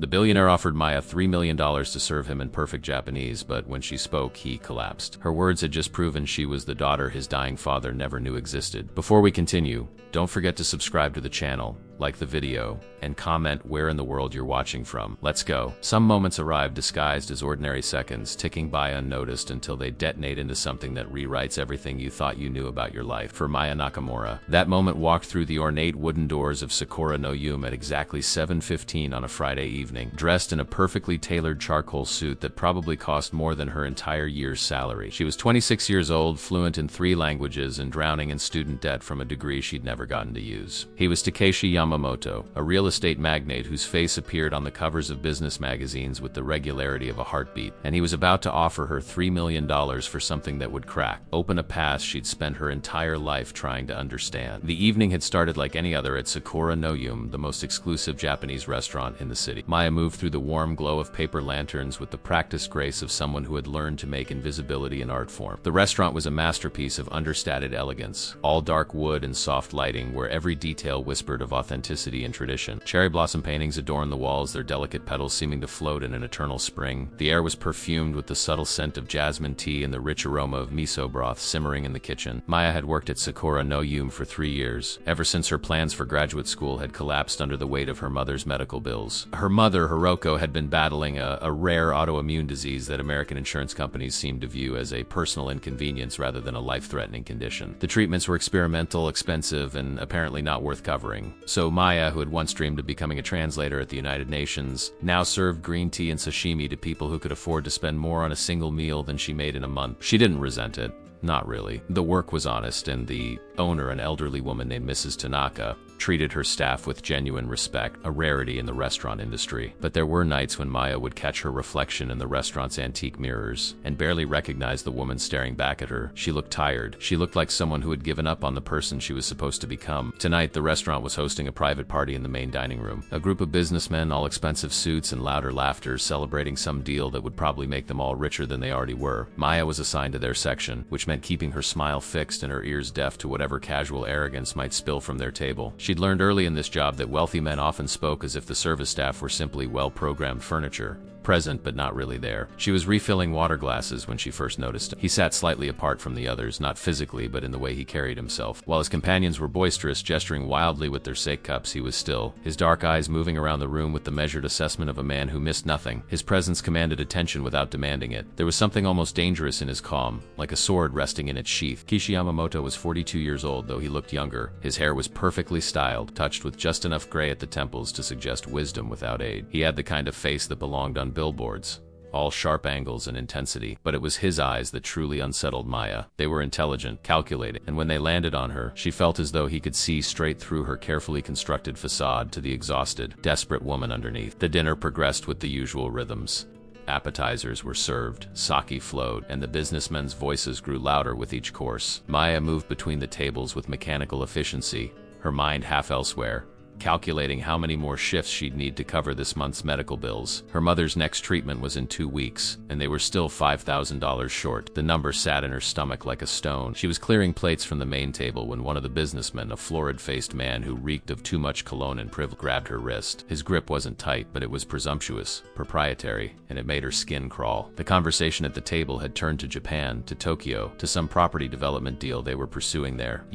The billionaire offered Maya $3 million to serve him in perfect Japanese, but when she spoke, he collapsed. Her words had just proven she was the daughter his dying father never knew existed. Before we continue, don't forget to subscribe to the channel, like the video, and comment where in the world you're watching from. Let's go. Some moments arrive disguised as ordinary seconds, ticking by unnoticed until they detonate into something that rewrites everything you thought you knew about your life. For Maya Nakamura, that moment walked through the ornate wooden doors of Sakura no Yume at exactly 7:15 on a Friday evening, dressed in a perfectly tailored charcoal suit that probably cost more than her entire year's salary. She was 26 years old, fluent in 3 languages, and drowning in student debt from a degree she'd never gotten to use. He was Takeshi Yamamoto, a real estate magnate whose face appeared on the covers of business magazines with the regularity of a heartbeat, and he was about to offer her $3 million for something that would crack open a past she'd spent her entire life trying to understand. The evening had started like any other at Sakura no Yume, the most exclusive Japanese restaurant in the city. Maya moved through the warm glow of paper lanterns with the practiced grace of someone who had learned to make invisibility an art form. The restaurant was a masterpiece of understated elegance, all dark wood and soft lighting where every detail whispered of authenticity and tradition. Cherry blossom paintings adorned the walls, their delicate petals seeming to float in an eternal spring. The air was perfumed with the subtle scent of jasmine tea and the rich aroma of miso broth simmering in the kitchen. Maya had worked at Sakura no Yume for 3 years, ever since her plans for graduate school had collapsed under the weight of her mother's medical bills. Her mother, Hiroko, had been battling a rare autoimmune disease that American insurance companies seemed to view as a personal inconvenience rather than a life-threatening condition. The treatments were experimental, expensive, and apparently not worth covering. So Maya, who had once dreamed of becoming a translator at the United Nations, now served green tea and sashimi to people who could afford to spend more on a single meal than she made in a month. She didn't resent it. Not really. The work was honest, and the owner, an elderly woman named Mrs. Tanaka, treated her staff with genuine respect, a rarity in the restaurant industry. But there were nights when Maya would catch her reflection in the restaurant's antique mirrors and barely recognize the woman staring back at her. She looked tired. She looked like someone who had given up on the person she was supposed to become. Tonight, the restaurant was hosting a private party in the main dining room. A group of businessmen, all expensive suits and louder laughter, celebrating some deal that would probably make them all richer than they already were. Maya was assigned to their section, which meant keeping her smile fixed and her ears deaf to whatever casual arrogance might spill from their table. She'd learned early in this job that wealthy men often spoke as if the service staff were simply well-programmed furniture, present but not really there. She was refilling water glasses when she first noticed him. He sat slightly apart from the others, not physically but in the way he carried himself. While his companions were boisterous, gesturing wildly with their sake cups, he was still, his dark eyes moving around the room with the measured assessment of a man who missed nothing. His presence commanded attention without demanding it. There was something almost dangerous in his calm, like a sword resting in its sheath. Kishi Yamamoto was 42 years old, though he looked younger. His hair was perfectly styled, touched with just enough gray at the temples to suggest wisdom without aid. He had the kind of face that belonged on billboards, all sharp angles and intensity, but it was his eyes that truly unsettled Maya. They were intelligent, calculating, and when they landed on her, she felt as though he could see straight through her carefully constructed facade to the exhausted, desperate woman underneath. The dinner progressed with the usual rhythms. Appetizers were served, sake flowed, and the businessmen's voices grew louder with each course. Maya moved between the tables with mechanical efficiency, her mind half elsewhere, calculating how many more shifts she'd need to cover this month's medical bills. Her mother's next treatment was in 2 weeks, and they were still $5,000 short. The number sat in her stomach like a stone. She was clearing plates from the main table when one of the businessmen, a florid-faced man who reeked of too much cologne and privilege, grabbed her wrist. His grip wasn't tight, but it was presumptuous, proprietary, and it made her skin crawl. The conversation at the table had turned to Japan, to Tokyo, to some property development deal they were pursuing there.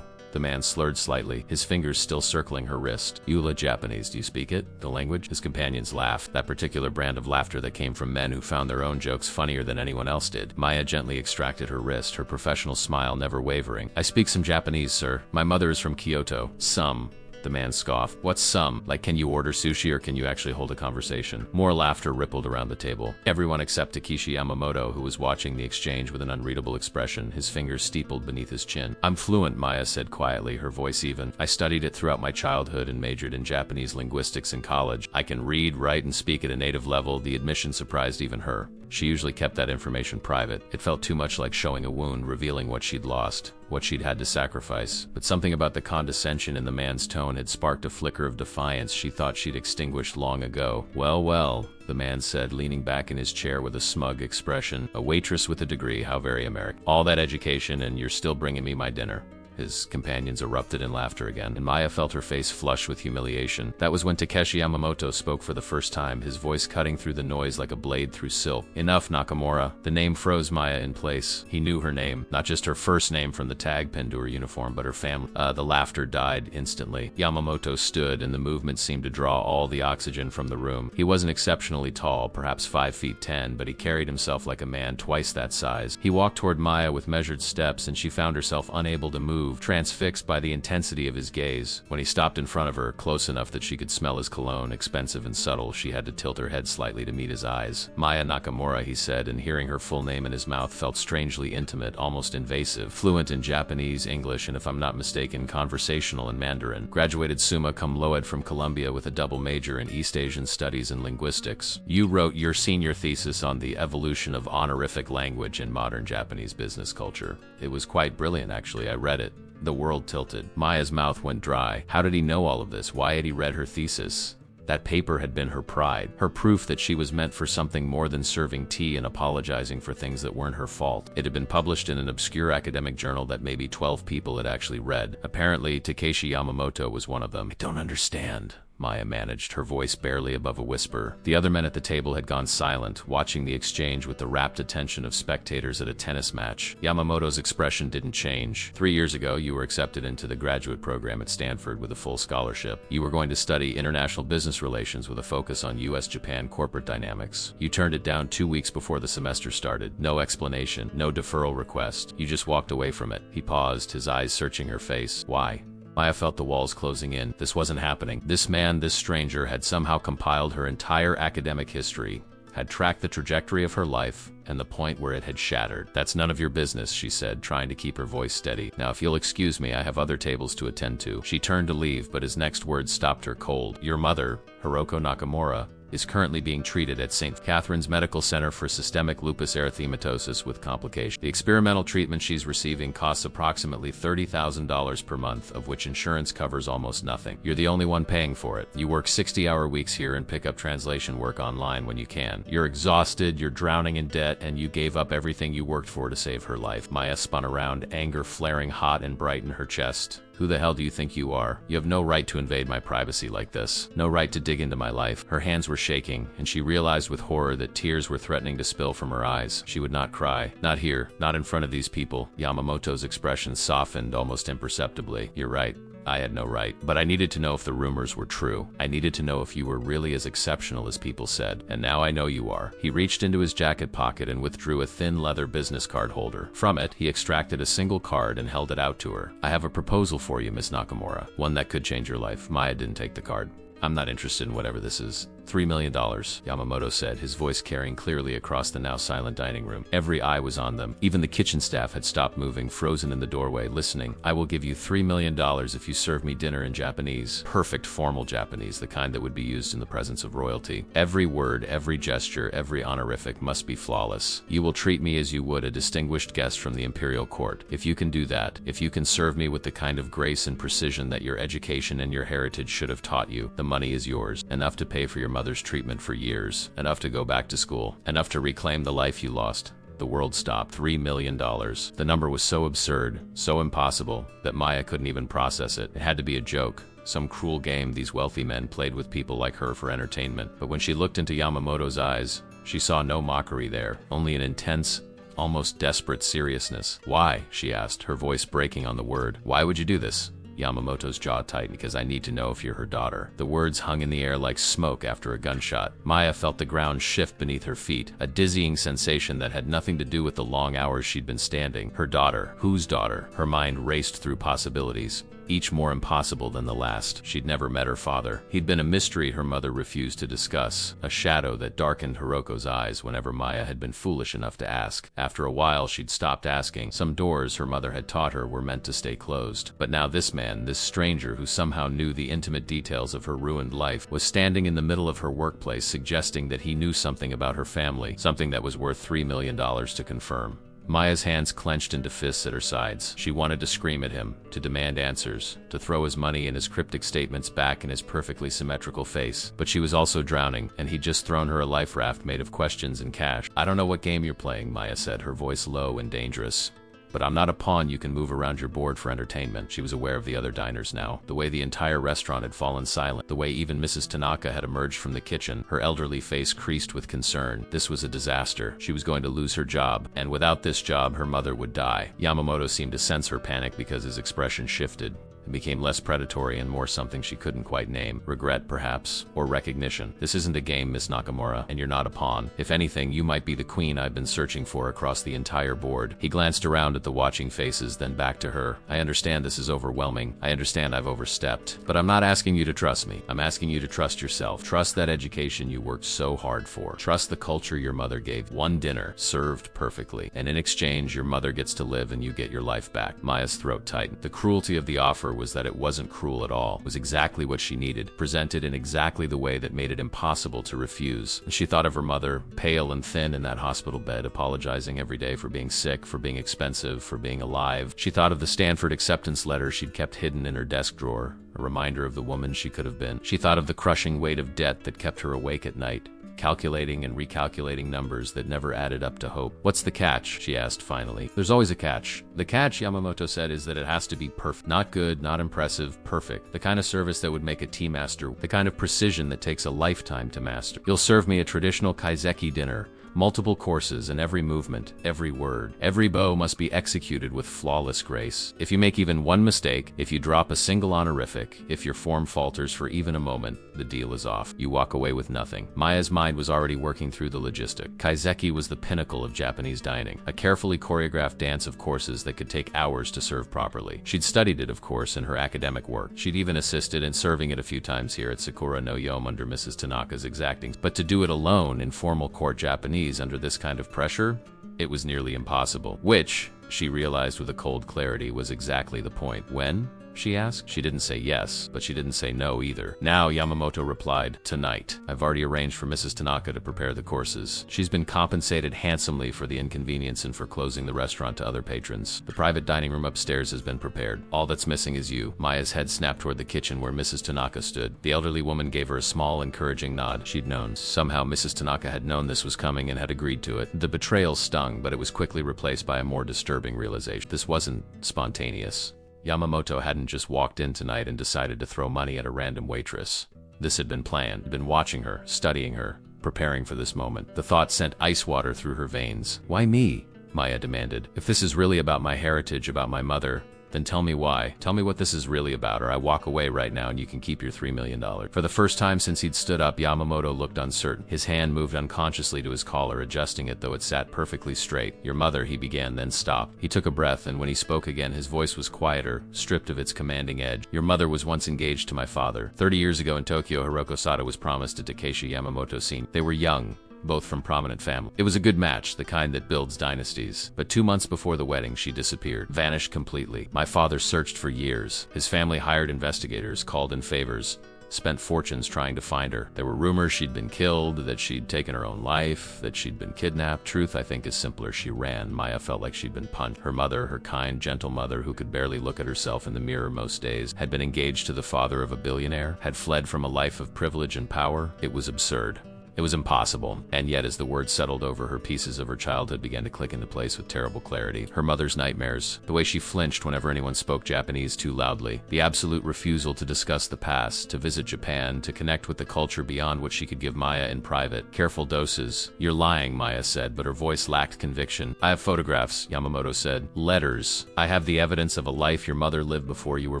The man slurred slightly, his fingers still circling her wrist. "You Japanese, do you speak it? The language?" His companions laughed, that particular brand of laughter that came from men who found their own jokes funnier than anyone else did. Maya gently extracted her wrist, her professional smile never wavering. "I speak some Japanese, sir. My mother is from Kyoto." "Some?" The man scoffed. "What's some? Like, can you order sushi or can you actually hold a conversation?" More laughter rippled around the table. Everyone except Takeshi Yamamoto, who was watching the exchange with an unreadable expression, his fingers steepled beneath his chin. "I'm fluent," Maya said quietly, her voice even. "I studied it throughout my childhood and majored in Japanese linguistics in college. I can read, write, and speak at a native level." The admission surprised even her. She usually kept that information private. It felt too much like showing a wound, revealing what she'd lost, what she'd had to sacrifice. But something about the condescension in the man's tone had sparked a flicker of defiance she thought she'd extinguished long ago. "Well, well," the man said, leaning back in his chair with a smug expression. "A waitress with a degree, how very American. All that education and you're still bringing me my dinner." His companions erupted in laughter again, and Maya felt her face flush with humiliation. That was when Takeshi Yamamoto spoke for the first time, his voice cutting through the noise like a blade through silk. "Enough, Nakamura." The name froze Maya in place. He knew her name, not just her first name from the tag pinned to her uniform, but her family. The laughter died instantly. Yamamoto stood, and the movement seemed to draw all the oxygen from the room. He wasn't exceptionally tall, perhaps 5'10", but he carried himself like a man twice that size. He walked toward Maya with measured steps, and she found herself unable to move, transfixed by the intensity of his gaze. When he stopped in front of her, close enough that she could smell his cologne, expensive and subtle, she had to tilt her head slightly to meet his eyes. "Maya Nakamura," he said, and hearing her full name in his mouth felt strangely intimate, almost invasive. Fluent in Japanese, English, and if I'm not mistaken, conversational in Mandarin. Graduated summa cum laude from Columbia with a double major in East Asian Studies and Linguistics. You wrote your senior thesis on the evolution of honorific language in modern Japanese business culture. It was quite brilliant, actually. I read it. The world tilted. Maya's mouth went dry. How did he know all of this? Why had he read her thesis? That paper had been her pride, her proof that she was meant for something more than serving tea and apologizing for things that weren't her fault. It had been published in an obscure academic journal that maybe 12 people had actually read. Apparently, Takeshi Yamamoto was one of them. "I don't understand," Maya managed, her voice barely above a whisper. The other men at the table had gone silent, watching the exchange with the rapt attention of spectators at a tennis match. Yamamoto's expression didn't change. 3 years ago, you were accepted into the graduate program at Stanford with a full scholarship. You were going to study international business relations with a focus on US-Japan corporate dynamics. You turned it down 2 weeks before the semester started. No explanation, no deferral request. You just walked away from it. He paused, his eyes searching her face. Why? Maya felt the walls closing in. This wasn't happening. This man, this stranger, had somehow compiled her entire academic history, had tracked the trajectory of her life, and the point where it had shattered. "That's none of your business," she said, trying to keep her voice steady. "Now, if you'll excuse me, I have other tables to attend to." She turned to leave, but his next words stopped her cold. "Your mother, Hiroko Nakamura, is currently being treated at St. Catherine's Medical Center for systemic lupus erythematosus with complications. The experimental treatment she's receiving costs approximately $30,000 per month, of which insurance covers almost nothing. You're the only one paying for it. You work 60-hour weeks here and pick up translation work online when you can. You're exhausted, you're drowning in debt, and you gave up everything you worked for to save her life." Maya spun around, anger flaring hot and bright in her chest. "Who the hell do you think you are? You have no right to invade my privacy like this. No right to dig into my life." Her hands were shaking, and she realized with horror that tears were threatening to spill from her eyes. She would not cry. Not here. Not in front of these people. Yamamoto's expression softened almost imperceptibly. "You're right. I had no right. But I needed to know if the rumors were true. I needed to know if you were really as exceptional as people said. And now I know you are." He reached into his jacket pocket and withdrew a thin leather business card holder. From it, he extracted a single card and held it out to her. "I have a proposal for you, Miss Nakamura. One that could change your life." Maya didn't take the card. "I'm not interested in whatever this is." $3 million, Yamamoto said, his voice carrying clearly across the now silent dining room. Every eye was on them. Even the kitchen staff had stopped moving, frozen in the doorway, listening. "I will give you $3 million if you serve me dinner in Japanese. Perfect formal Japanese, the kind that would be used in the presence of royalty. Every word, every gesture, every honorific must be flawless. You will treat me as you would a distinguished guest from the imperial court. If you can do that, if you can serve me with the kind of grace and precision that your education and your heritage should have taught you, the money is yours. Enough to pay for your mother's treatment for years. Enough to go back to school. Enough to reclaim the life you lost." The world stopped. $3 million. The number was so absurd, so impossible, that Maya couldn't even process it. It had to be a joke. Some cruel game these wealthy men played with people like her for entertainment. But when she looked into Yamamoto's eyes, she saw no mockery there, only an intense, almost desperate seriousness. "Why?" she asked, her voice breaking on the word. "Why would you do this?" Yamamoto's jaw tightened. "Because I need to know if you're her daughter." The words hung in the air like smoke after a gunshot. Maya felt the ground shift beneath her feet, a dizzying sensation that had nothing to do with the long hours she'd been standing. Her daughter. Whose daughter? Her mind raced through possibilities, each more impossible than the last. She'd never met her father. He'd been a mystery her mother refused to discuss, a shadow that darkened Hiroko's eyes whenever Maya had been foolish enough to ask. After a while, she'd stopped asking. Some doors her mother had taught her were meant to stay closed. But now this man, this stranger who somehow knew the intimate details of her ruined life, was standing in the middle of her workplace, suggesting that he knew something about her family, something that was worth $3 million to confirm. Maya's hands clenched into fists at her sides. She wanted to scream at him, to demand answers, to throw his money and his cryptic statements back in his perfectly symmetrical face. But she was also drowning, and he'd just thrown her a life raft made of questions and cash. "I don't know what game you're playing," Maya said, her voice low and dangerous. But I'm not a pawn you can move around your board for entertainment. She was aware of the other diners now, the way the entire restaurant had fallen silent, the way even Mrs. Tanaka had emerged from the kitchen, her elderly face creased with concern. This was a disaster. She was going to lose her job, and without this job, her mother would die. Yamamoto seemed to sense her panic because his expression shifted. It became less predatory and more something she couldn't quite name. Regret, perhaps, or recognition. This isn't a game, Miss Nakamura, and you're not a pawn. If anything, you might be the queen I've been searching for across the entire board. He glanced around at the watching faces, then back to her. I understand this is overwhelming. I understand I've overstepped. But I'm not asking you to trust me. I'm asking you to trust yourself. Trust that education you worked so hard for. Trust the culture your mother gave. One dinner, served perfectly. And in exchange, your mother gets to live and you get your life back. Maya's throat tightened. The cruelty of the offer was that it wasn't cruel at all. It was exactly what she needed, presented in exactly the way that made it impossible to refuse. And she thought of her mother, pale and thin in that hospital bed, apologizing every day for being sick, for being expensive, for being alive. She thought of the Stanford acceptance letter she'd kept hidden in her desk drawer, a reminder of the woman she could have been. She thought of the crushing weight of debt that kept her awake at night, calculating and recalculating numbers that never added up to hope. What's the catch? She asked finally. There's always a catch. The catch, Yamamoto said, is that it has to be perfect. Not good, not impressive, perfect. The kind of service that would make a tea master, the kind of precision that takes a lifetime to master. You'll serve me a traditional kaiseki dinner, multiple courses, and every movement, every word, every bow must be executed with flawless grace. If you make even one mistake, if you drop a single honorific, if your form falters for even a moment, the deal is off. You walk away with nothing. Maya's mind was already working through the logistic. Kaiseki was the pinnacle of Japanese dining, a carefully choreographed dance of courses that could take hours to serve properly. She'd studied it, of course, in her academic work. She'd even assisted in serving it a few times here at Sakura no Yome under Mrs. Tanaka's exactings. But to do it alone in formal court Japanese under this kind of pressure, it was nearly impossible. Which, she realized with a cold clarity, was exactly the point. When? She asked. She didn't say yes, but she didn't say no either. Now, Yamamoto replied, tonight. I've already arranged for Mrs. Tanaka to prepare the courses. She's been compensated handsomely for the inconvenience and for closing the restaurant to other patrons. The private dining room upstairs has been prepared. All that's missing is you. Maya's head snapped toward the kitchen where Mrs. Tanaka stood. The elderly woman gave her a small, encouraging nod. She'd known. Somehow Mrs. Tanaka had known this was coming and had agreed to it. The betrayal stung, but it was quickly replaced by a more disturbing realization. This wasn't spontaneous. Yamamoto hadn't just walked in tonight and decided to throw money at a random waitress. This had been planned. He'd been watching her, studying her, preparing for this moment. The thought sent ice water through her veins. Why me? Maya demanded. If this is really about my heritage, about my mother, then tell me why. Tell me what this is really about, or I walk away right now and you can keep your $3 million. For the first time since he'd stood up, Yamamoto looked uncertain. His hand moved unconsciously to his collar, adjusting it though it sat perfectly straight. Your mother, he began, then stopped. He took a breath, and when he spoke again, his voice was quieter, stripped of its commanding edge. Your mother was once engaged to my father. 30 years ago in Tokyo, Hiroko Sato was promised to Takeshi Yamamoto Sr. They were young, both from prominent family. It was a good match, the kind that builds dynasties. But 2 months before the wedding, she disappeared, vanished completely. My father searched for years. His family hired investigators, called in favors, spent fortunes trying to find her. There were rumors she'd been killed, that she'd taken her own life, that she'd been kidnapped. Truth, I think, is simpler. She ran. Maya felt like she'd been punched. Her mother, her kind, gentle mother who could barely look at herself in the mirror most days, had been engaged to the father of a billionaire, had fled from a life of privilege and power. It was absurd. It was impossible, and yet as the words settled over her, pieces of her childhood began to click into place with terrible clarity. Her mother's nightmares, the way she flinched whenever anyone spoke Japanese too loudly, the absolute refusal to discuss the past, to visit Japan, to connect with the culture beyond what she could give Maya in private. Careful doses. You're lying, Maya said, but her voice lacked conviction. I have photographs, Yamamoto said. Letters. I have the evidence of a life your mother lived before you were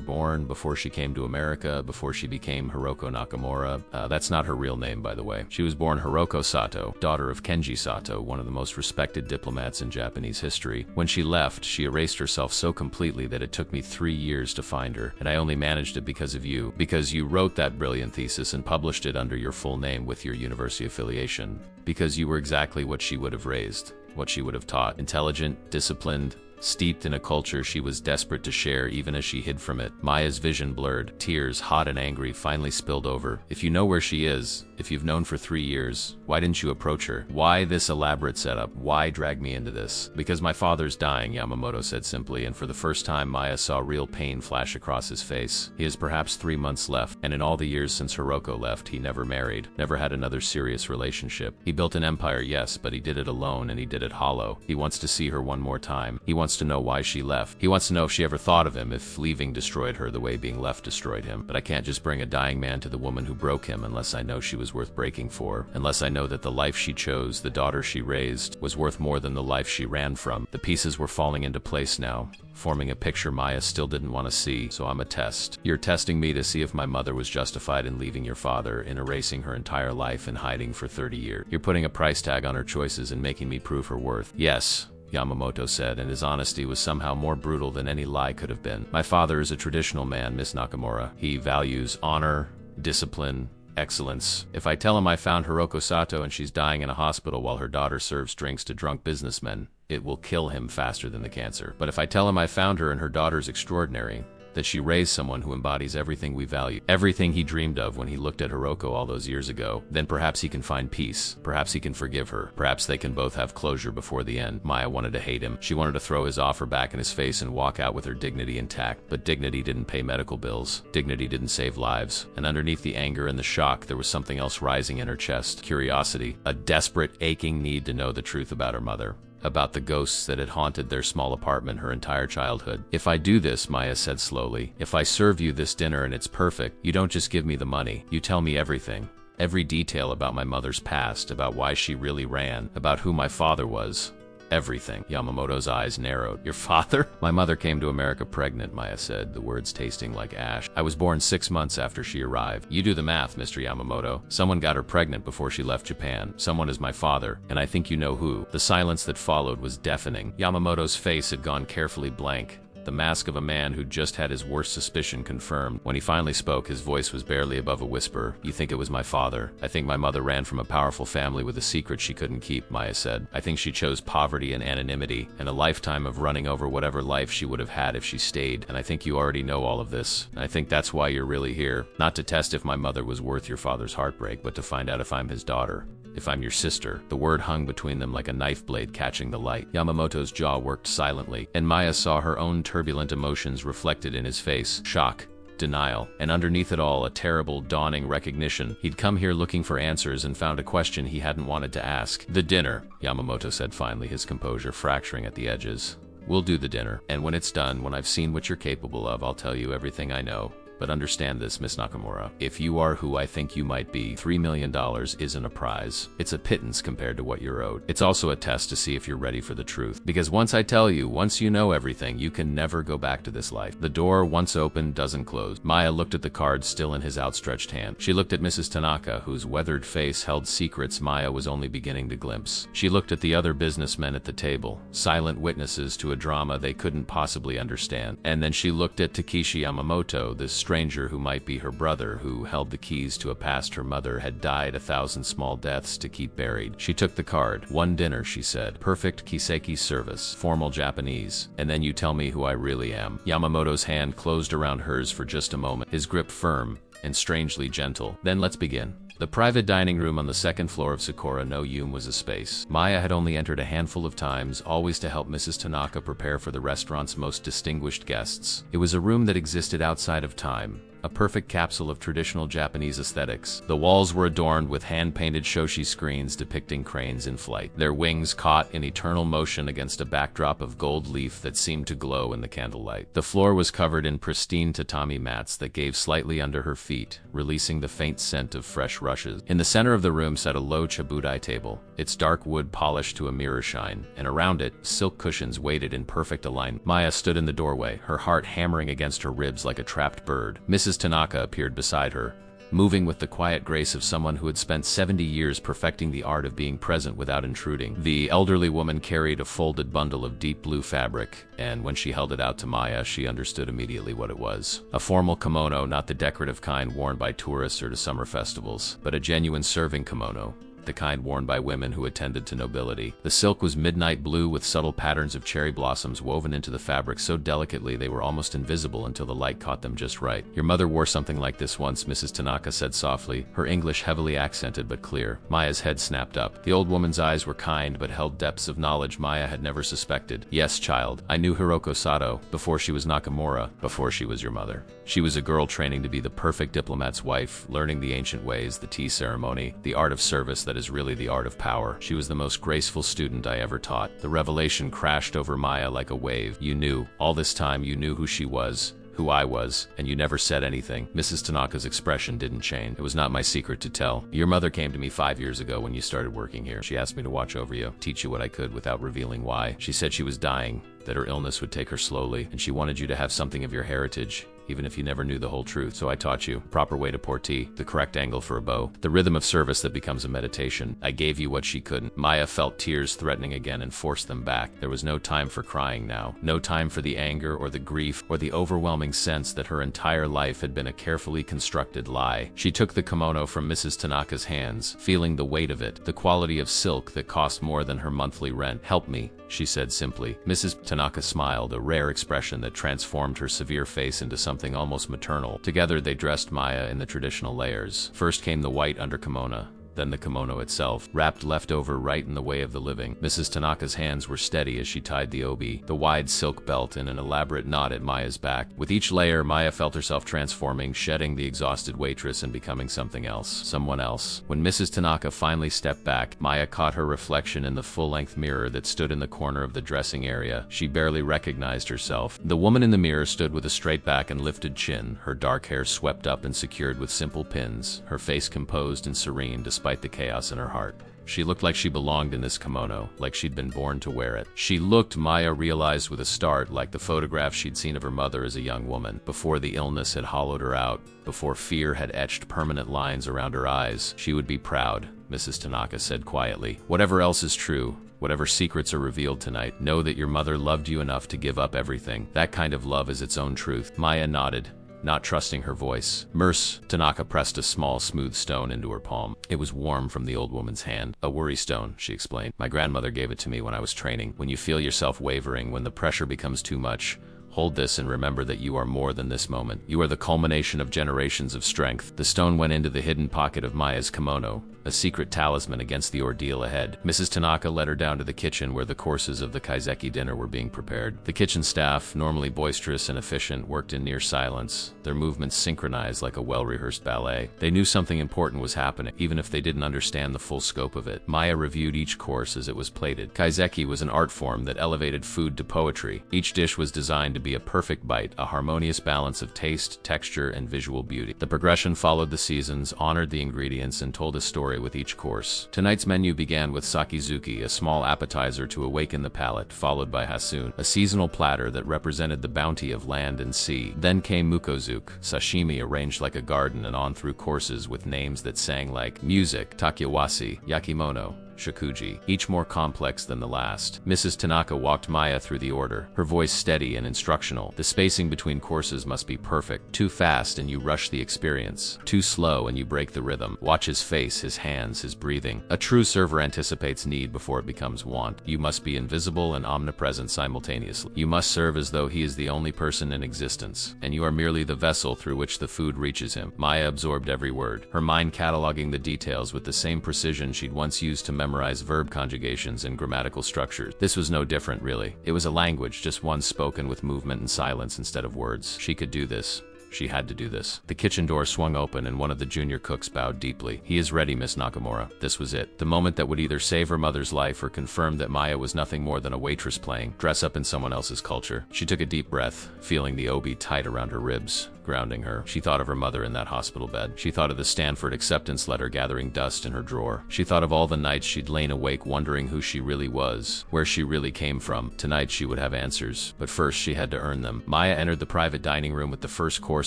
born, before she came to America, before she became Hiroko Nakamura. That's not her real name, by the way. She was born Hiroko Sato, daughter of Kenji Sato, one of the most respected diplomats in Japanese history. When she left, she erased herself so completely that it took me 3 years to find her, and I only managed it because of you, because you wrote that brilliant thesis and published it under your full name with your university affiliation, because you were exactly what she would have raised, what she would have taught. Intelligent, disciplined, steeped in a culture she was desperate to share even as she hid from it. Maya's vision blurred. Tears, hot and angry, finally spilled over. If you know where she is, if you've known for 3 years, why didn't you approach her? Why this elaborate setup? Why drag me into this? Because my father's dying, Yamamoto said simply, and for the first time Maya saw real pain flash across his face. He has perhaps 3 months left, and in all the years since Hiroko left, he never married, never had another serious relationship. He built an empire, yes, but he did it alone, and he did it it hollow. He wants to see her one more time. He wants to know why she left. He wants to know if she ever thought of him, if leaving destroyed her the way being left destroyed him. But I can't just bring a dying man to the woman who broke him unless I know she was worth breaking for. Unless I know that the life she chose, the daughter she raised, was worth more than the life she ran from. The pieces were falling into place now, forming a picture Maya still didn't want to see, so I'm a test. You're testing me to see if my mother was justified in leaving your father, in erasing her entire life and hiding for 30 years. You're putting a price tag on her choices and making me prove her worth. Yes, Yamamoto said, and his honesty was somehow more brutal than any lie could have been. My father is a traditional man, Miss Nakamura. He values honor, discipline, excellence. If I tell him I found Hiroko Sato and she's dying in a hospital while her daughter serves drinks to drunk businessmen, it will kill him faster than the cancer. But if I tell him I found her and her daughter's extraordinary, that she raised someone who embodies everything we value, everything he dreamed of when he looked at Hiroko all those years ago, then perhaps he can find peace. Perhaps he can forgive her. Perhaps they can both have closure before the end. Maya wanted to hate him. She wanted to throw his offer back in his face and walk out with her dignity intact. But dignity didn't pay medical bills. Dignity didn't save lives. And underneath the anger and the shock, there was something else rising in her chest. Curiosity. A desperate, aching need to know the truth about her mother. About the ghosts that had haunted their small apartment her entire childhood. If I do this, Maya said slowly, if I serve you this dinner and it's perfect, you don't just give me the money, you tell me everything. Every detail about my mother's past, about why she really ran, about who my father was. Everything. Yamamoto's eyes narrowed. Your father? My mother came to America pregnant, Maya said, the words tasting like ash. I was born 6 months after she arrived. You do the math, Mr. Yamamoto. Someone got her pregnant before she left Japan. Someone is my father, and I think you know who. The silence that followed was deafening. Yamamoto's face had gone carefully blank. The mask of a man who'd just had his worst suspicion confirmed. When he finally spoke, his voice was barely above a whisper. You think it was my father? I think my mother ran from a powerful family with a secret she couldn't keep, Maya said. I think she chose poverty and anonymity, and a lifetime of running over whatever life she would have had if she stayed. And I think you already know all of this. And I think that's why you're really here. Not to test if my mother was worth your father's heartbreak, but to find out if I'm his daughter. If I'm your sister. The word hung between them like a knife blade catching the light. Yamamoto's jaw worked silently, and Maya saw her own turbulent emotions reflected in his face. Shock, denial, and underneath it all, a terrible, dawning recognition. He'd come here looking for answers and found a question he hadn't wanted to ask. The dinner, Yamamoto said finally, his composure fracturing at the edges. We'll do the dinner, and when it's done, when I've seen what you're capable of, I'll tell you everything I know. But understand this, Miss Nakamura. If you are who I think you might be, $3 million isn't a prize. It's a pittance compared to what you're owed. It's also a test to see if you're ready for the truth. Because once I tell you, once you know everything, you can never go back to this life. The door, once open, doesn't close. Maya looked at the card still in his outstretched hand. She looked at Mrs. Tanaka, whose weathered face held secrets Maya was only beginning to glimpse. She looked at the other businessmen at the table, silent witnesses to a drama they couldn't possibly understand. And then she looked at Takeshi Yamamoto, this stranger who might be her brother, who held the keys to a past her mother had died 1,000 small deaths to keep buried. She took the card. One dinner, she said. Perfect kiseki service. Formal Japanese. And then you tell me who I really am. Yamamoto's hand closed around hers for just a moment, his grip firm and strangely gentle. Then let's begin. The private dining room on the second floor of Sakura no Yume was a space Maya had only entered a handful of times, always to help Mrs. Tanaka prepare for the restaurant's most distinguished guests. It was a room that existed outside of time, a perfect capsule of traditional Japanese aesthetics. The walls were adorned with hand-painted shoshi screens depicting cranes in flight, their wings caught in eternal motion against a backdrop of gold leaf that seemed to glow in the candlelight. The floor was covered in pristine tatami mats that gave slightly under her feet, releasing the faint scent of fresh rushes. In the center of the room sat a low chabudai table, its dark wood polished to a mirror shine, and around it, silk cushions waited in perfect alignment. Maya stood in the doorway, her heart hammering against her ribs like a trapped bird. Mrs. Tanaka appeared beside her, moving with the quiet grace of someone who had spent 70 years perfecting the art of being present without intruding. The elderly woman carried a folded bundle of deep blue fabric, and when she held it out to Maya, she understood immediately what it was. A formal kimono, not the decorative kind worn by tourists or to summer festivals, but a genuine serving kimono, the kind worn by women who attended to nobility. The silk was midnight blue with subtle patterns of cherry blossoms woven into the fabric so delicately they were almost invisible until the light caught them just right. Your mother wore something like this once, Mrs. Tanaka said softly, her English heavily accented but clear. Maya's head snapped up. The old woman's eyes were kind but held depths of knowledge Maya had never suspected. Yes, child, I knew Hiroko Sato before she was Nakamura, before she was your mother. She was a girl training to be the perfect diplomat's wife, learning the ancient ways, the tea ceremony, the art of service that that is really the art of power. She was the most graceful student I ever taught. The revelation crashed over Maya like a wave. You knew. All this time you knew who she was, who I was, and you never said anything. Mrs. Tanaka's expression didn't change. It was not my secret to tell. Your mother came to me 5 years ago when you started working here. She asked me to watch over you, teach you what I could without revealing why. She said she was dying, that her illness would take her slowly, and she wanted you to have something of your heritage, even if you never knew the whole truth. So I taught you the proper way to pour tea, the correct angle for a bow, the rhythm of service that becomes a meditation. I gave you what she couldn't. Maya felt tears threatening again and forced them back. There was no time for crying now. No time for the anger or the grief or the overwhelming sense that her entire life had been a carefully constructed lie. She took the kimono from Mrs. Tanaka's hands, feeling the weight of it, the quality of silk that cost more than her monthly rent. "Help me," she said simply. Mrs. Tanaka smiled, a rare expression that transformed her severe face into something almost maternal. Together they dressed Maya in the traditional layers. First came the white underkimono, then the kimono itself, wrapped left over right in the way of the living. Mrs. Tanaka's hands were steady as she tied the obi, the wide silk belt in an elaborate knot at Maya's back. With each layer, Maya felt herself transforming, shedding the exhausted waitress and becoming something else, someone else. When Mrs. Tanaka finally stepped back, Maya caught her reflection in the full-length mirror that stood in the corner of the dressing area. She barely recognized herself. The woman in the mirror stood with a straight back and lifted chin, her dark hair swept up and secured with simple pins, her face composed and serene despite the chaos in her heart. She looked like she belonged in this kimono, like she'd been born to wear it. She looked, Maya realized with a start, like the photograph she'd seen of her mother as a young woman, before the illness had hollowed her out, before fear had etched permanent lines around her eyes. She would be proud, Mrs. Tanaka said quietly. Whatever else is true, whatever secrets are revealed tonight, know that your mother loved you enough to give up everything. That kind of love is its own truth. Maya nodded, not trusting her voice. Mrs. Tanaka pressed a small, smooth stone into her palm. It was warm from the old woman's hand. "A worry stone," she explained. "My grandmother gave it to me when I was training. When you feel yourself wavering, when the pressure becomes too much, hold this and remember that you are more than this moment. You are the culmination of generations of strength." The stone went into the hidden pocket of Maya's kimono, a secret talisman against the ordeal ahead. Mrs. Tanaka led her down to the kitchen where the courses of the kaiseki dinner were being prepared. The kitchen staff, normally boisterous and efficient, worked in near silence, their movements synchronized like a well-rehearsed ballet. They knew something important was happening, even if they didn't understand the full scope of it. Maya reviewed each course as it was plated. Kaiseki was an art form that elevated food to poetry. Each dish was designed to be a perfect bite, a harmonious balance of taste, texture, and visual beauty. The progression followed the seasons, honored the ingredients, and told a story with each course. Tonight's menu began with sakizuki, a small appetizer to awaken the palate, followed by hasun, a seasonal platter that represented the bounty of land and sea. Then came mukozuke, sashimi arranged like a garden and on through courses with names that sang like music, takiwasi, yakimono, shakuji, each more complex than the last. Mrs. Tanaka walked Maya through the order, her voice steady and instructional. The spacing between courses must be perfect. Too fast and you rush the experience. Too slow and you break the rhythm. Watch his face, his hands, his breathing. A true server anticipates need before it becomes want. You must be invisible and omnipresent simultaneously. You must serve as though he is the only person in existence, and you are merely the vessel through which the food reaches him. Maya absorbed every word, her mind cataloging the details with the same precision she'd once used to memorize verb conjugations and grammatical structures. This was no different, really. It was a language, just one spoken with movement and silence instead of words. She could do this. She had to do this. The kitchen door swung open and one of the junior cooks bowed deeply. "He is ready, Miss Nakamura." This was it. The moment that would either save her mother's life or confirm that Maya was nothing more than a waitress playing dress up in someone else's culture. She took a deep breath, feeling the obi tight around her ribs, grounding her. She thought of her mother in that hospital bed. She thought of the Stanford acceptance letter gathering dust in her drawer. She thought of all the nights she'd lain awake wondering who she really was, where she really came from. Tonight she would have answers, but first she had to earn them. Maya entered the private dining room with the first course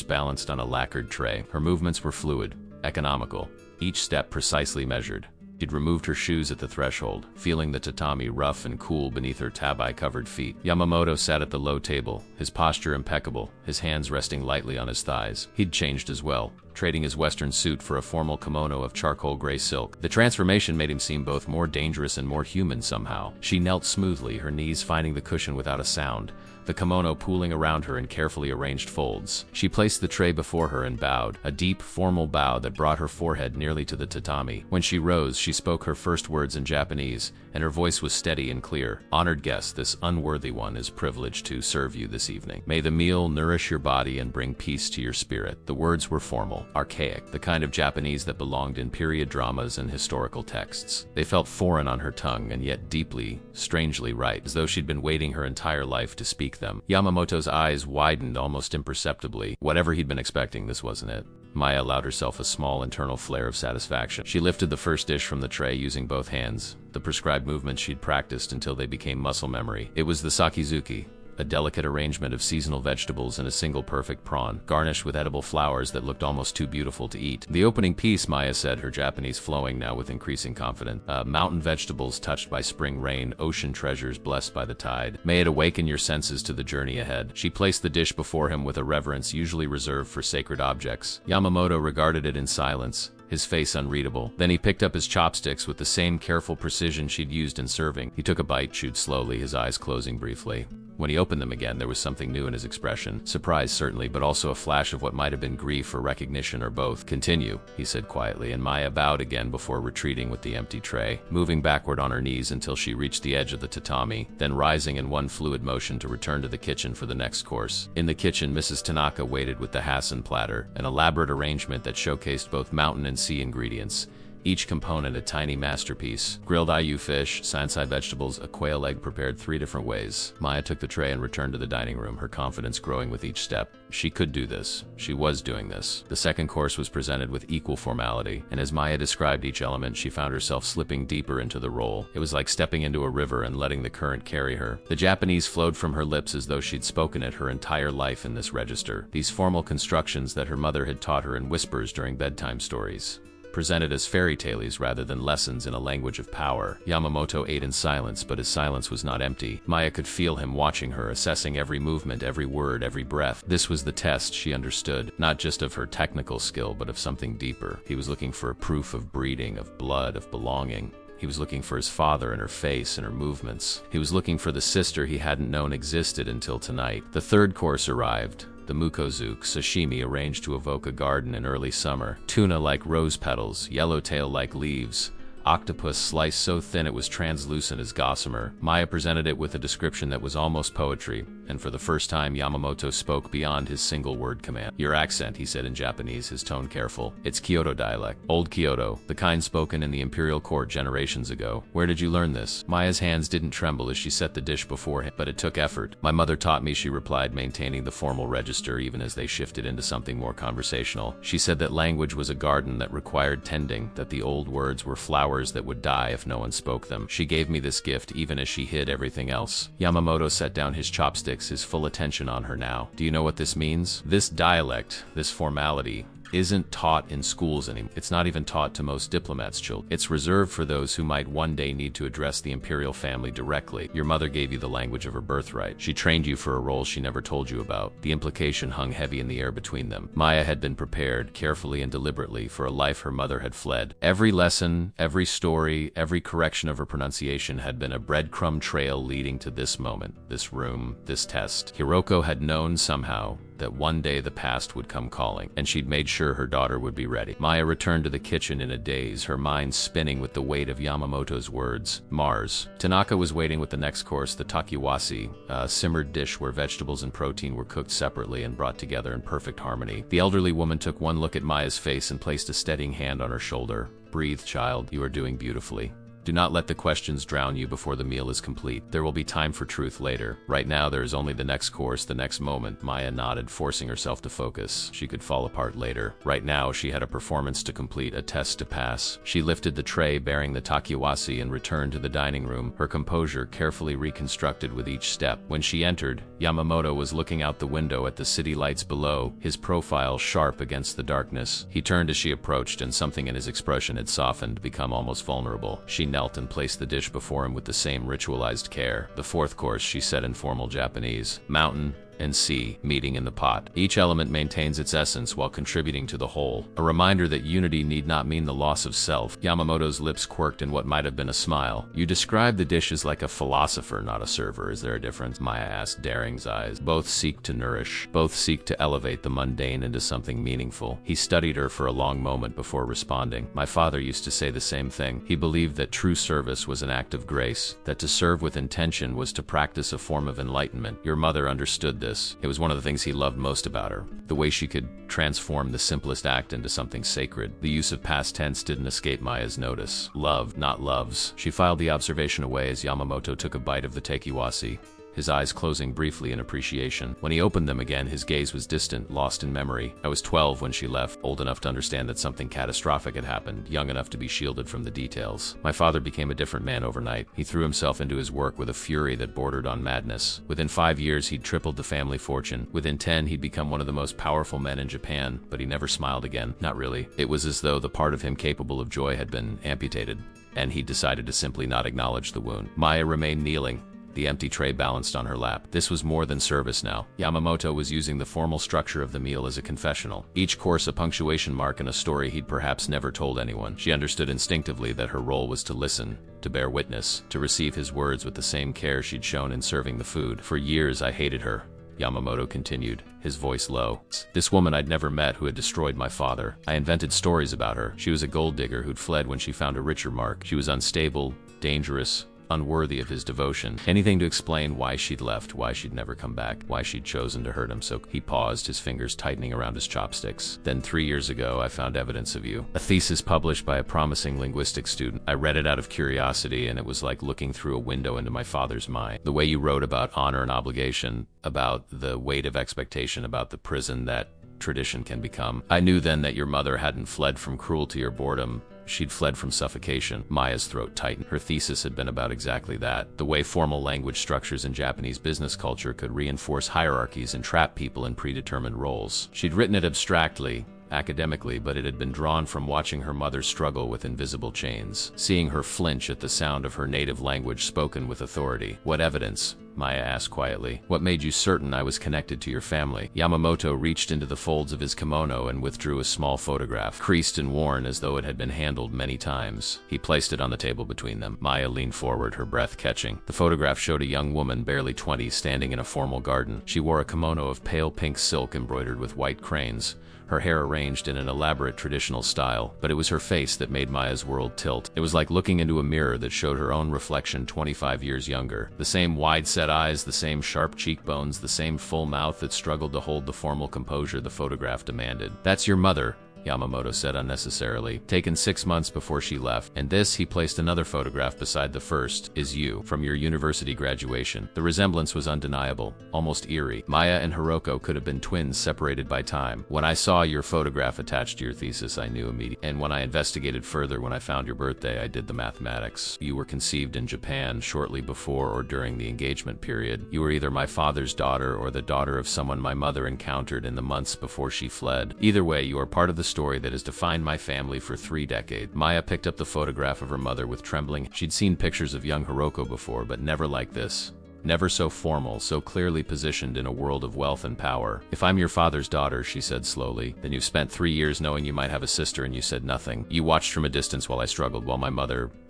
balanced on a lacquered tray. Her movements were fluid, economical, each step precisely measured. She'd removed her shoes at the threshold, feeling the tatami rough and cool beneath her tabai-covered feet. Yamamoto sat at the low table, his posture impeccable, his hands resting lightly on his thighs. He'd changed as well, trading his Western suit for a formal kimono of charcoal gray silk. The transformation made him seem both more dangerous and more human somehow. She knelt smoothly, her knees finding the cushion without a sound, the kimono pooling around her in carefully arranged folds. She placed the tray before her and bowed, a deep, formal bow that brought her forehead nearly to the tatami. When she rose, she spoke her first words in Japanese, and her voice was steady and clear. "Honored guest, this unworthy one is privileged to serve you this evening. May the meal nourish your body and bring peace to your spirit." The words were formal, archaic, the kind of Japanese that belonged in period dramas and historical texts. They felt foreign on her tongue and yet deeply, strangely right, as though she'd been waiting her entire life to speak them. Yamamoto's eyes widened almost imperceptibly. Whatever he'd been expecting, this wasn't it. Maya allowed herself a small internal flare of satisfaction. She lifted the first dish from the tray using both hands, the prescribed movements she'd practiced until they became muscle memory. It was the sakizuki, a delicate arrangement of seasonal vegetables and a single perfect prawn, garnished with edible flowers that looked almost too beautiful to eat. The opening piece, Maya said, her Japanese flowing now with increasing confidence. Mountain vegetables touched by spring rain, ocean treasures blessed by the tide. May it awaken your senses to the journey ahead. She placed the dish before him with a reverence usually reserved for sacred objects. Yamamoto regarded it in silence, his face unreadable. Then he picked up his chopsticks with the same careful precision she'd used in serving. He took a bite, chewed slowly, his eyes closing briefly. When he opened them again, there was something new in his expression. Surprise, certainly, but also a flash of what might have been grief or recognition or both. "Continue," he said quietly, and Maya bowed again before retreating with the empty tray, moving backward on her knees until she reached the edge of the tatami, then rising in one fluid motion to return to the kitchen for the next course. In the kitchen, Mrs. Tanaka waited with the Hassan platter, an elaborate arrangement that showcased both mountain and sea ingredients, each component a tiny masterpiece. Grilled ayu fish, sansai vegetables, a quail egg prepared 3 different ways. Maya took the tray and returned to the dining room, her confidence growing with each step. She could do this. She was doing this. The second course was presented with equal formality, and as Maya described each element, she found herself slipping deeper into the role. It was like stepping into a river and letting the current carry her. The Japanese flowed from her lips as though she'd spoken it her entire life in this register. These formal constructions that her mother had taught her in whispers during bedtime stories, presented as fairy tales rather than lessons in a language of power. Yamamoto ate in silence, but his silence was not empty. Maya could feel him watching her, assessing every movement, every word, every breath. This was the test, she understood, not just of her technical skill, but of something deeper. He was looking for a proof of breeding, of blood, of belonging. He was looking for his father in her face and her movements. He was looking for the sister he hadn't known existed until tonight. The third course arrived. The mukozuke, sashimi arranged to evoke a garden in early summer. Tuna like rose petals, yellowtail like leaves. Octopus sliced so thin it was translucent as gossamer. Maya presented it with a description that was almost poetry, and for the first time Yamamoto spoke beyond his single-word command. "Your accent," he said in Japanese, his tone careful. "It's Kyoto dialect. Old Kyoto, the kind spoken in the imperial court generations ago. Where did you learn this?" Maya's hands didn't tremble as she set the dish before him, but it took effort. "My mother taught me," she replied, maintaining the formal register even as they shifted into something more conversational. "She said that language was a garden that required tending, that the old words were flowers that would die if no one spoke them. She gave me this gift even as she hid everything else." Yamamoto set down his chopsticks, his full attention on her now. "Do you know what this means? This dialect, this formality, isn't taught in schools anymore. It's not even taught to most diplomats' children. It's reserved for those who might one day need to address the imperial family directly. Your mother gave you the language of her birthright. She trained you for a role she never told you about." The implication hung heavy in the air between them. Maya had been prepared, carefully and deliberately, for a life her mother had fled. Every lesson, every story, every correction of her pronunciation had been a breadcrumb trail leading to this moment, this room, this test. Hiroko had known somehow that one day the past would come calling, and she'd made sure her daughter would be ready. Maya returned to the kitchen in a daze, her mind spinning with the weight of Yamamoto's words. Mars. Tanaka was waiting with the next course, the takiwasi, a simmered dish where vegetables and protein were cooked separately and brought together in perfect harmony. The elderly woman took one look at Maya's face and placed a steadying hand on her shoulder. "Breathe, child. You are doing beautifully. Do not let the questions drown you before the meal is complete. There will be time for truth later. Right now, there is only the next course, the next moment." Maya nodded, forcing herself to focus. She could fall apart later. Right now, she had a performance to complete, a test to pass. She lifted the tray bearing the takiwasi and returned to the dining room, her composure carefully reconstructed with each step. When she entered, Yamamoto was looking out the window at the city lights below, his profile sharp against the darkness. He turned as she approached, and something in his expression had softened, become almost vulnerable. She knelt and placed the dish before him with the same ritualized care. "The fourth course," she said in formal Japanese. "Mountain, and C, meeting in the pot. Each element maintains its essence while contributing to the whole. A reminder that unity need not mean the loss of self. Yamamoto's lips quirked in what might have been a smile. You describe the dishes like a philosopher, not a server. Is there a difference? Maya asked, Daring's eyes. Both seek to nourish. Both seek to elevate the mundane into something meaningful. He studied her for a long moment before responding. My father used to say the same thing. He believed that true service was an act of grace, that to serve with intention was to practice a form of enlightenment. Your mother understood this. It was one of the things he loved most about her, the way she could transform the simplest act into something sacred. The use of past tense didn't escape Maya's notice. Love, not loves. She filed the observation away as Yamamoto took a bite of the tekiwasi, his eyes closing briefly in appreciation. When he opened them again, his gaze was distant, lost in memory. I was 12 when she left, old enough to understand that something catastrophic had happened, young enough to be shielded from the details. My father became a different man overnight. He threw himself into his work with a fury that bordered on madness. Within 5 years, he'd tripled the family fortune. Within 10, he'd become one of the most powerful men in Japan, but he never smiled again. Not really. It was as though the part of him capable of joy had been amputated, and he decided to simply not acknowledge the wound. Maya remained kneeling, the empty tray balanced on her lap. This was more than service now. Yamamoto was using the formal structure of the meal as a confessional. Each course a punctuation mark in a story he'd perhaps never told anyone. She understood instinctively that her role was to listen, to bear witness, to receive his words with the same care she'd shown in serving the food. For years I hated her, Yamamoto continued, his voice low. This woman I'd never met who had destroyed my father. I invented stories about her. She was a gold digger who'd fled when she found a richer mark. She was unstable, dangerous, unworthy of his devotion. Anything to explain why she'd left, why she'd never come back, why she'd chosen to hurt him. So he paused, his fingers tightening around his chopsticks. Then 3 years ago, I found evidence of you. A thesis published by a promising linguistics student. I read it out of curiosity, and it was like looking through a window into my father's mind. The way you wrote about honor and obligation, about the weight of expectation, about the prison that tradition can become. I knew then that your mother hadn't fled from cruelty or boredom. She'd fled from suffocation. Maya's throat tightened. Her thesis had been about exactly that. The way formal language structures in Japanese business culture could reinforce hierarchies and trap people in predetermined roles. She'd written it abstractly, academically, but it had been drawn from watching her mother struggle with invisible chains, seeing her flinch at the sound of her native language spoken with authority. What evidence? Maya asked quietly. What made you certain I was connected to your family? Yamamoto reached into the folds of his kimono and withdrew a small photograph, creased and worn as though it had been handled many times. He placed it on the table between them. Maya leaned forward, her breath catching. The photograph showed a young woman, barely 20, standing in a formal garden. She wore a kimono of pale pink silk embroidered with white cranes, her hair arranged in an elaborate traditional style, but it was her face that made Maya's world tilt. It was like looking into a mirror that showed her own reflection 25 years younger. The same wide-set eyes, the same sharp cheekbones, the same full mouth that struggled to hold the formal composure the photograph demanded. That's your mother, Yamamoto said unnecessarily, taken 6 months before she left. And this, he placed another photograph beside the first, is you, from your university graduation. The resemblance was undeniable, almost eerie. Maya and Hiroko could have been twins separated by time. When I saw your photograph attached to your thesis, I knew immediately. And when I investigated further, when I found your birthday, I did the mathematics. You were conceived in Japan shortly before or during the engagement period. You were either my father's daughter or the daughter of someone my mother encountered in the months before she fled. Either way, you are part of the story that has defined my family for 3 decades. Maya picked up the photograph of her mother with trembling. She'd seen pictures of young Hiroko before, but never like this. Never so formal, so clearly positioned in a world of wealth and power. If I'm your father's daughter, she said slowly, then you've spent 3 years knowing you might have a sister and you said nothing. You watched from a distance while I struggled, while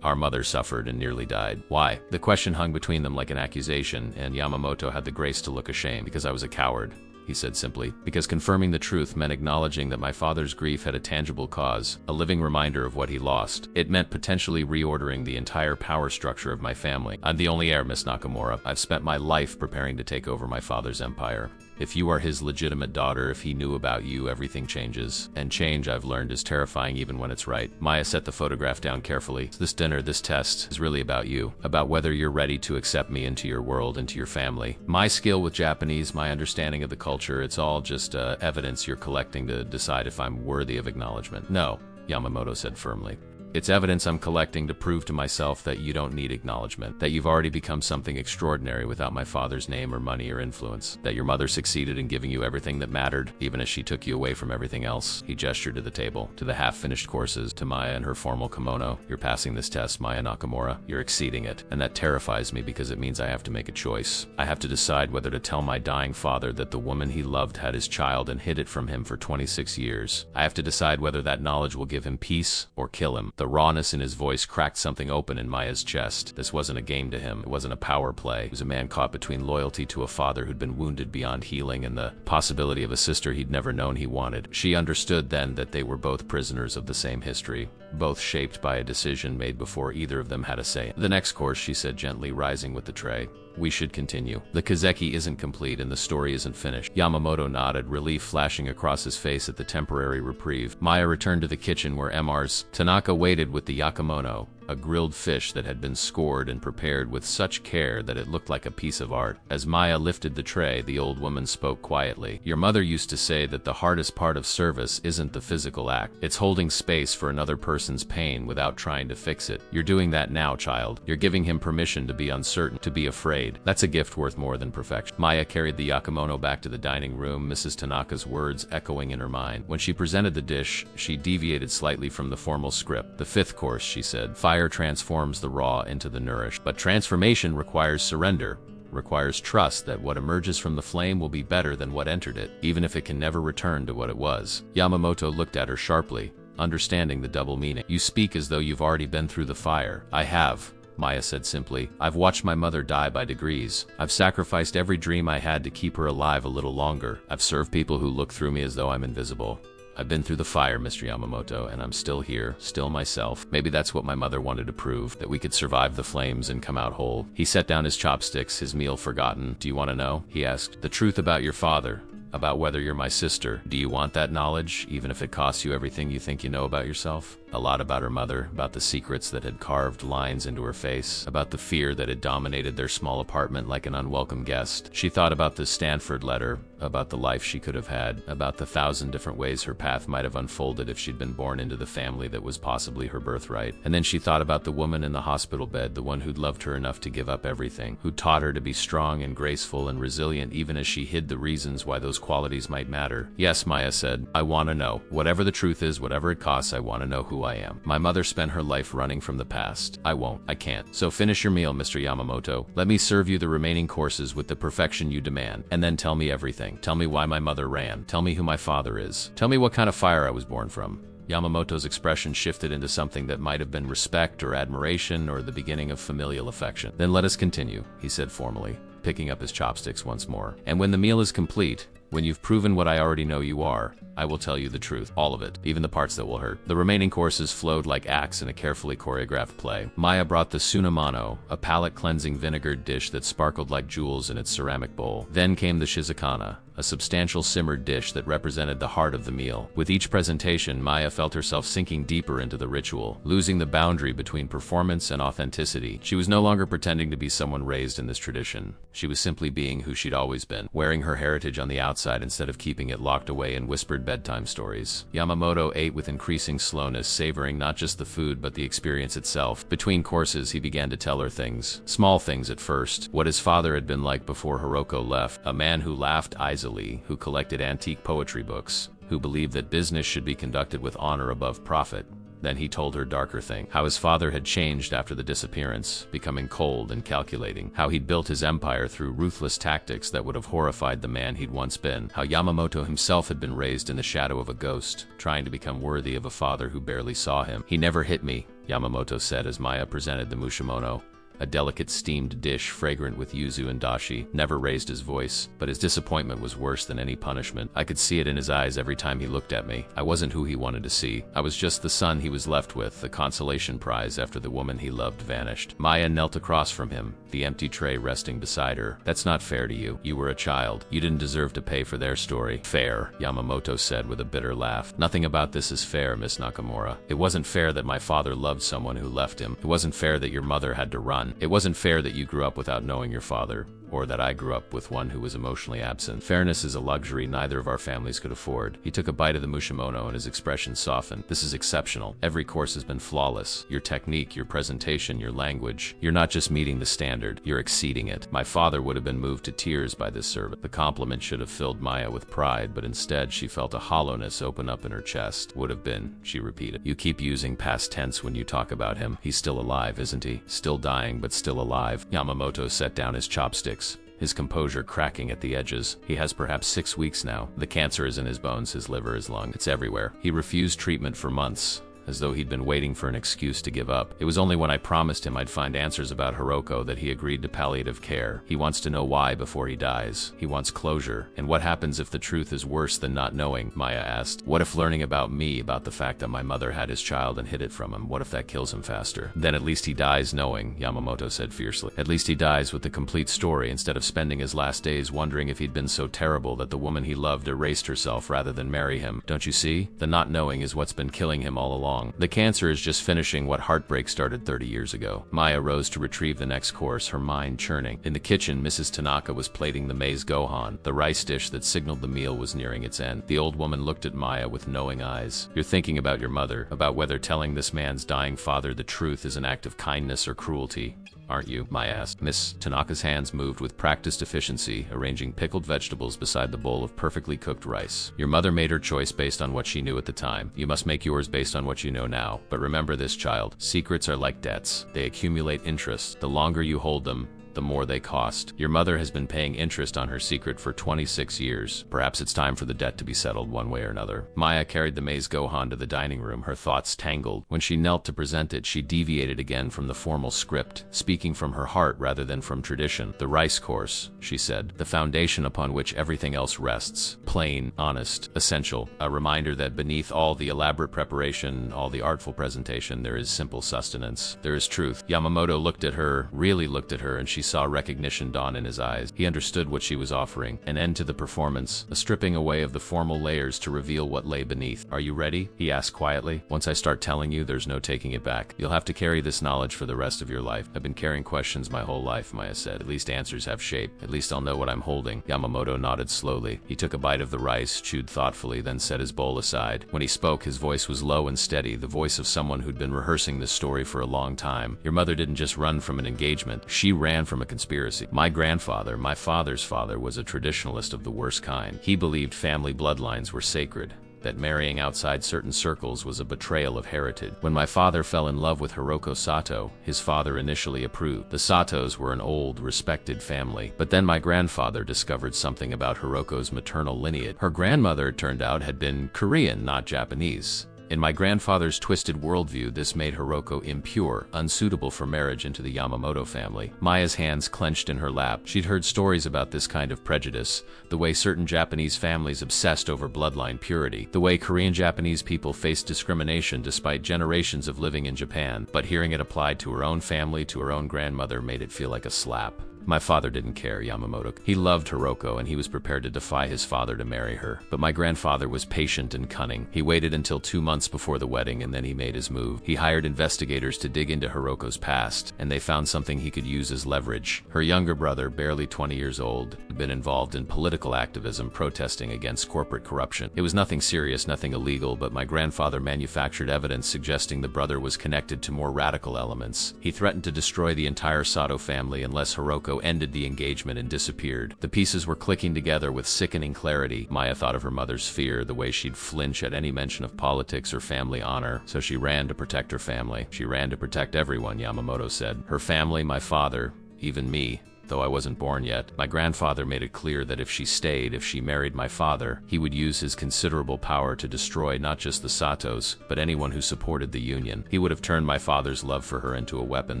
our mother suffered and nearly died. Why? The question hung between them like an accusation, and Yamamoto had the grace to look ashamed. Because I was a coward, he said simply. Because confirming the truth meant acknowledging that my father's grief had a tangible cause, a living reminder of what he lost. It meant potentially reordering the entire power structure of my family. I'm the only heir, Miss Nakamura. I've spent my life preparing to take over my father's empire. If you are his legitimate daughter, if he knew about you, everything changes. And change, I've learned, is terrifying even when it's right. Maya set the photograph down carefully. This dinner, this test, is really about you. About whether you're ready to accept me into your world, into your family. My skill with Japanese, my understanding of the culture, it's all just evidence you're collecting to decide if I'm worthy of acknowledgement. No, Yamamoto said firmly. It's evidence I'm collecting to prove to myself that you don't need acknowledgement, that you've already become something extraordinary without my father's name or money or influence, that your mother succeeded in giving you everything that mattered, even as she took you away from everything else." He gestured to the table, to the half-finished courses, to Maya in her formal kimono. "You're passing this test, Maya Nakamura. You're exceeding it. And that terrifies me because it means I have to make a choice. I have to decide whether to tell my dying father that the woman he loved had his child and hid it from him for 26 years. I have to decide whether that knowledge will give him peace or kill him." The rawness in his voice cracked something open in Maya's chest. This wasn't a game to him. It wasn't a power play. He was a man caught between loyalty to a father who'd been wounded beyond healing and the possibility of a sister he'd never known he wanted. She understood then that they were both prisoners of the same history, both shaped by a decision made before either of them had a say. "The next course," she said gently, rising with the tray. "We should continue. The kazeki isn't complete and the story isn't finished." Yamamoto nodded, relief flashing across his face at the temporary reprieve. Maya returned to the kitchen where Mrs. Tanaka waited with the yakimono, a grilled fish that had been scored and prepared with such care that it looked like a piece of art. As Maya lifted the tray, the old woman spoke quietly. "Your mother used to say that the hardest part of service isn't the physical act. It's holding space for another person's pain without trying to fix it. You're doing that now, child. You're giving him permission to be uncertain, to be afraid. That's a gift worth more than perfection." Maya carried the yakimono back to the dining room, Mrs. Tanaka's words echoing in her mind. When she presented the dish, she deviated slightly from the formal script. "The fifth course," she said. "Fire transforms the raw into the nourished. But transformation requires surrender, requires trust that what emerges from the flame will be better than what entered it, even if it can never return to what it was." Yamamoto looked at her sharply, understanding the double meaning. "You speak as though you've already been through the fire." "I have," Maya said simply. "I've watched my mother die by degrees. I've sacrificed every dream I had to keep her alive a little longer. I've served people who look through me as though I'm invisible. I've been through the fire, Mr. Yamamoto, and I'm still here, still myself. Maybe that's what my mother wanted to prove, that we could survive the flames and come out whole." He set down his chopsticks, his meal forgotten. "Do you want to know?" he asked. "The truth about your father, about whether you're my sister. Do you want that knowledge, even if it costs you everything you think you know about yourself?" A lot about her mother, about the secrets that had carved lines into her face, about the fear that had dominated their small apartment like an unwelcome guest. She thought about the Stanford letter, about the life she could have had, about the 1,000 different ways her path might have unfolded if she'd been born into the family that was possibly her birthright. And then she thought about the woman in the hospital bed, the one who'd loved her enough to give up everything, who taught her to be strong and graceful and resilient even as she hid the reasons why those qualities might matter. "Yes," Maya said, "I want to know. Whatever the truth is, whatever it costs, I want to know who I am. My mother spent her life running from the past. I won't. I can't. So finish your meal, Mr. Yamamoto. Let me serve you the remaining courses with the perfection you demand, and then tell me everything. Tell me why my mother ran. Tell me who my father is. Tell me what kind of fire I was born from." Yamamoto's expression shifted into something that might have been respect or admiration or the beginning of familial affection. "Then let us continue," he said formally, picking up his chopsticks once more. "And when the meal is complete, when you've proven what I already know you are, I will tell you the truth, all of it, even the parts that will hurt." The remaining courses flowed like acts in a carefully choreographed play. Maya brought the tsunamano, a palate-cleansing vinegared dish that sparkled like jewels in its ceramic bowl. Then came the shizukana, a substantial simmered dish that represented the heart of the meal. With each presentation, Maya felt herself sinking deeper into the ritual, losing the boundary between performance and authenticity. She was no longer pretending to be someone raised in this tradition. She was simply being who she'd always been, wearing her heritage on the outside instead of keeping it locked away in whispered bedtime stories. Yamamoto ate with increasing slowness, savoring not just the food but the experience itself. Between courses, he began to tell her things. Small things at first. What his father had been like before Hiroko left. A man who laughed easily, who collected antique poetry books, who believed that business should be conducted with honor above profit. Then he told her darker thing, how his father had changed after the disappearance, becoming cold and calculating, how he'd built his empire through ruthless tactics that would have horrified the man he'd once been, how Yamamoto himself had been raised in the shadow of a ghost, trying to become worthy of a father who barely saw him. "He never hit me," Yamamoto said as Maya presented the mushimono, a delicate steamed dish fragrant with yuzu and dashi. Never raised his voice, but his disappointment was worse than any punishment. I could see it in his eyes every time he looked at me. I wasn't who he wanted to see. I was just the son he was left with, the consolation prize after the woman he loved vanished. Maya knelt across from him, the empty tray resting beside her. "That's not fair to you. You were a child. You didn't deserve to pay for their story." "Fair," Yamamoto said with a bitter laugh. "Nothing about this is fair, Miss Nakamura. It wasn't fair that my father loved someone who left him. It wasn't fair that your mother had to run. It wasn't fair that you grew up without knowing your father. or that I grew up with one who was emotionally absent. Fairness is a luxury neither of our families could afford. He took a bite of the mushimono and his expression softened. This is exceptional. Every course has been flawless. Your technique, your presentation, your language. You're not just meeting the standard, you're exceeding it. My father would have been moved to tears by this service. The compliment should have filled Maya with pride, but instead she felt a hollowness open up in her chest. Would have been, she repeated. You keep using past tense when you talk about him. He's still alive, isn't he? Still dying, but still alive. Yamamoto set down his chopsticks, his composure cracking at the edges. He has perhaps 6 weeks now. The cancer is in his bones, his liver, his lung. It's everywhere. He refused treatment for months, as though he'd been waiting for an excuse to give up. It was only when I promised him I'd find answers about Hiroko that he agreed to palliative care. He wants to know why before he dies. He wants closure. And what happens if the truth is worse than not knowing? Maya asked. What if learning about me, about the fact that my mother had his child and hid it from him, what if that kills him faster? Then at least he dies knowing, Yamamoto said fiercely. At least he dies with the complete story instead of spending his last days wondering if he'd been so terrible that the woman he loved erased herself rather than marry him. Don't you see? The not knowing is what's been killing him all along. The cancer is just finishing what heartbreak started 30 years ago. Maya rose to retrieve the next course, her mind churning. In the kitchen, Mrs. Tanaka was plating the maize gohan, the rice dish that signaled the meal was nearing its end. The old woman looked at Maya with knowing eyes. You're thinking about your mother, about whether telling this man's dying father the truth is an act of kindness or cruelty, aren't you? Maya asked. Miss Tanaka's hands moved with practiced efficiency, arranging pickled vegetables beside the bowl of perfectly cooked rice. Your mother made her choice based on what she knew at the time. You must make yours based on what you know now. But remember this, child. Secrets are like debts. They accumulate interest. The longer you hold them, the more they cost. Your mother has been paying interest on her secret for 26 years. Perhaps it's time for the debt to be settled one way or another. Maya carried the maize gohan to the dining room, her thoughts tangled. When she knelt to present it, she deviated again from the formal script, speaking from her heart rather than from tradition. The rice course, she said, the foundation upon which everything else rests. Plain, honest, essential. A reminder that beneath all the elaborate preparation, all the artful presentation, there is simple sustenance. There is truth. Yamamoto looked at her, really looked at her, and she saw recognition dawn in his eyes. He understood what she was offering. An end to the performance, a stripping away of the formal layers to reveal what lay beneath. Are you ready? He asked quietly. Once I start telling you, there's no taking it back. You'll have to carry this knowledge for the rest of your life. I've been carrying questions my whole life, Maya said. At least answers have shape. At least I'll know what I'm holding. Yamamoto nodded slowly. He took a bite of the rice, chewed thoughtfully, then set his bowl aside. When he spoke, his voice was low and steady, the voice of someone who'd been rehearsing this story for a long time. Your mother didn't just run from an engagement. She ran from a conspiracy. My grandfather, my father's father, was a traditionalist of the worst kind. He believed family bloodlines were sacred, that marrying outside certain circles was a betrayal of heritage. When my father fell in love with Hiroko Sato, his father initially approved. The Satos were an old, respected family. But then my grandfather discovered something about Hiroko's maternal lineage. Her grandmother, it turned out, had been Korean, not Japanese. In my grandfather's twisted worldview, this made Hiroko impure, unsuitable for marriage into the Yamamoto family. Maya's hands clenched in her lap. She'd heard stories about this kind of prejudice, the way certain Japanese families obsessed over bloodline purity, the way Korean Japanese people faced discrimination despite generations of living in Japan, but hearing it applied to her own family, to her own grandmother, made it feel like a slap. My father didn't care, Yamamoto. He loved Hiroko and he was prepared to defy his father to marry her. But my grandfather was patient and cunning. He waited until 2 months before the wedding and then he made his move. He hired investigators to dig into Hiroko's past, and they found something he could use as leverage. Her younger brother, barely 20 years old, had been involved in political activism protesting against corporate corruption. It was nothing serious, nothing illegal, but my grandfather manufactured evidence suggesting the brother was connected to more radical elements. He threatened to destroy the entire Sato family unless Hiroko ended the engagement and disappeared. The pieces were clicking together with sickening clarity. Maya thought of her mother's fear, the way she'd flinch at any mention of politics or family honor, so she ran to protect her family. She ran to protect everyone, Yamamoto said. Her family, my father, even me. Though I wasn't born yet, my grandfather made it clear that if she stayed, if she married my father, he would use his considerable power to destroy not just the Satos, but anyone who supported the union. He would have turned my father's love for her into a weapon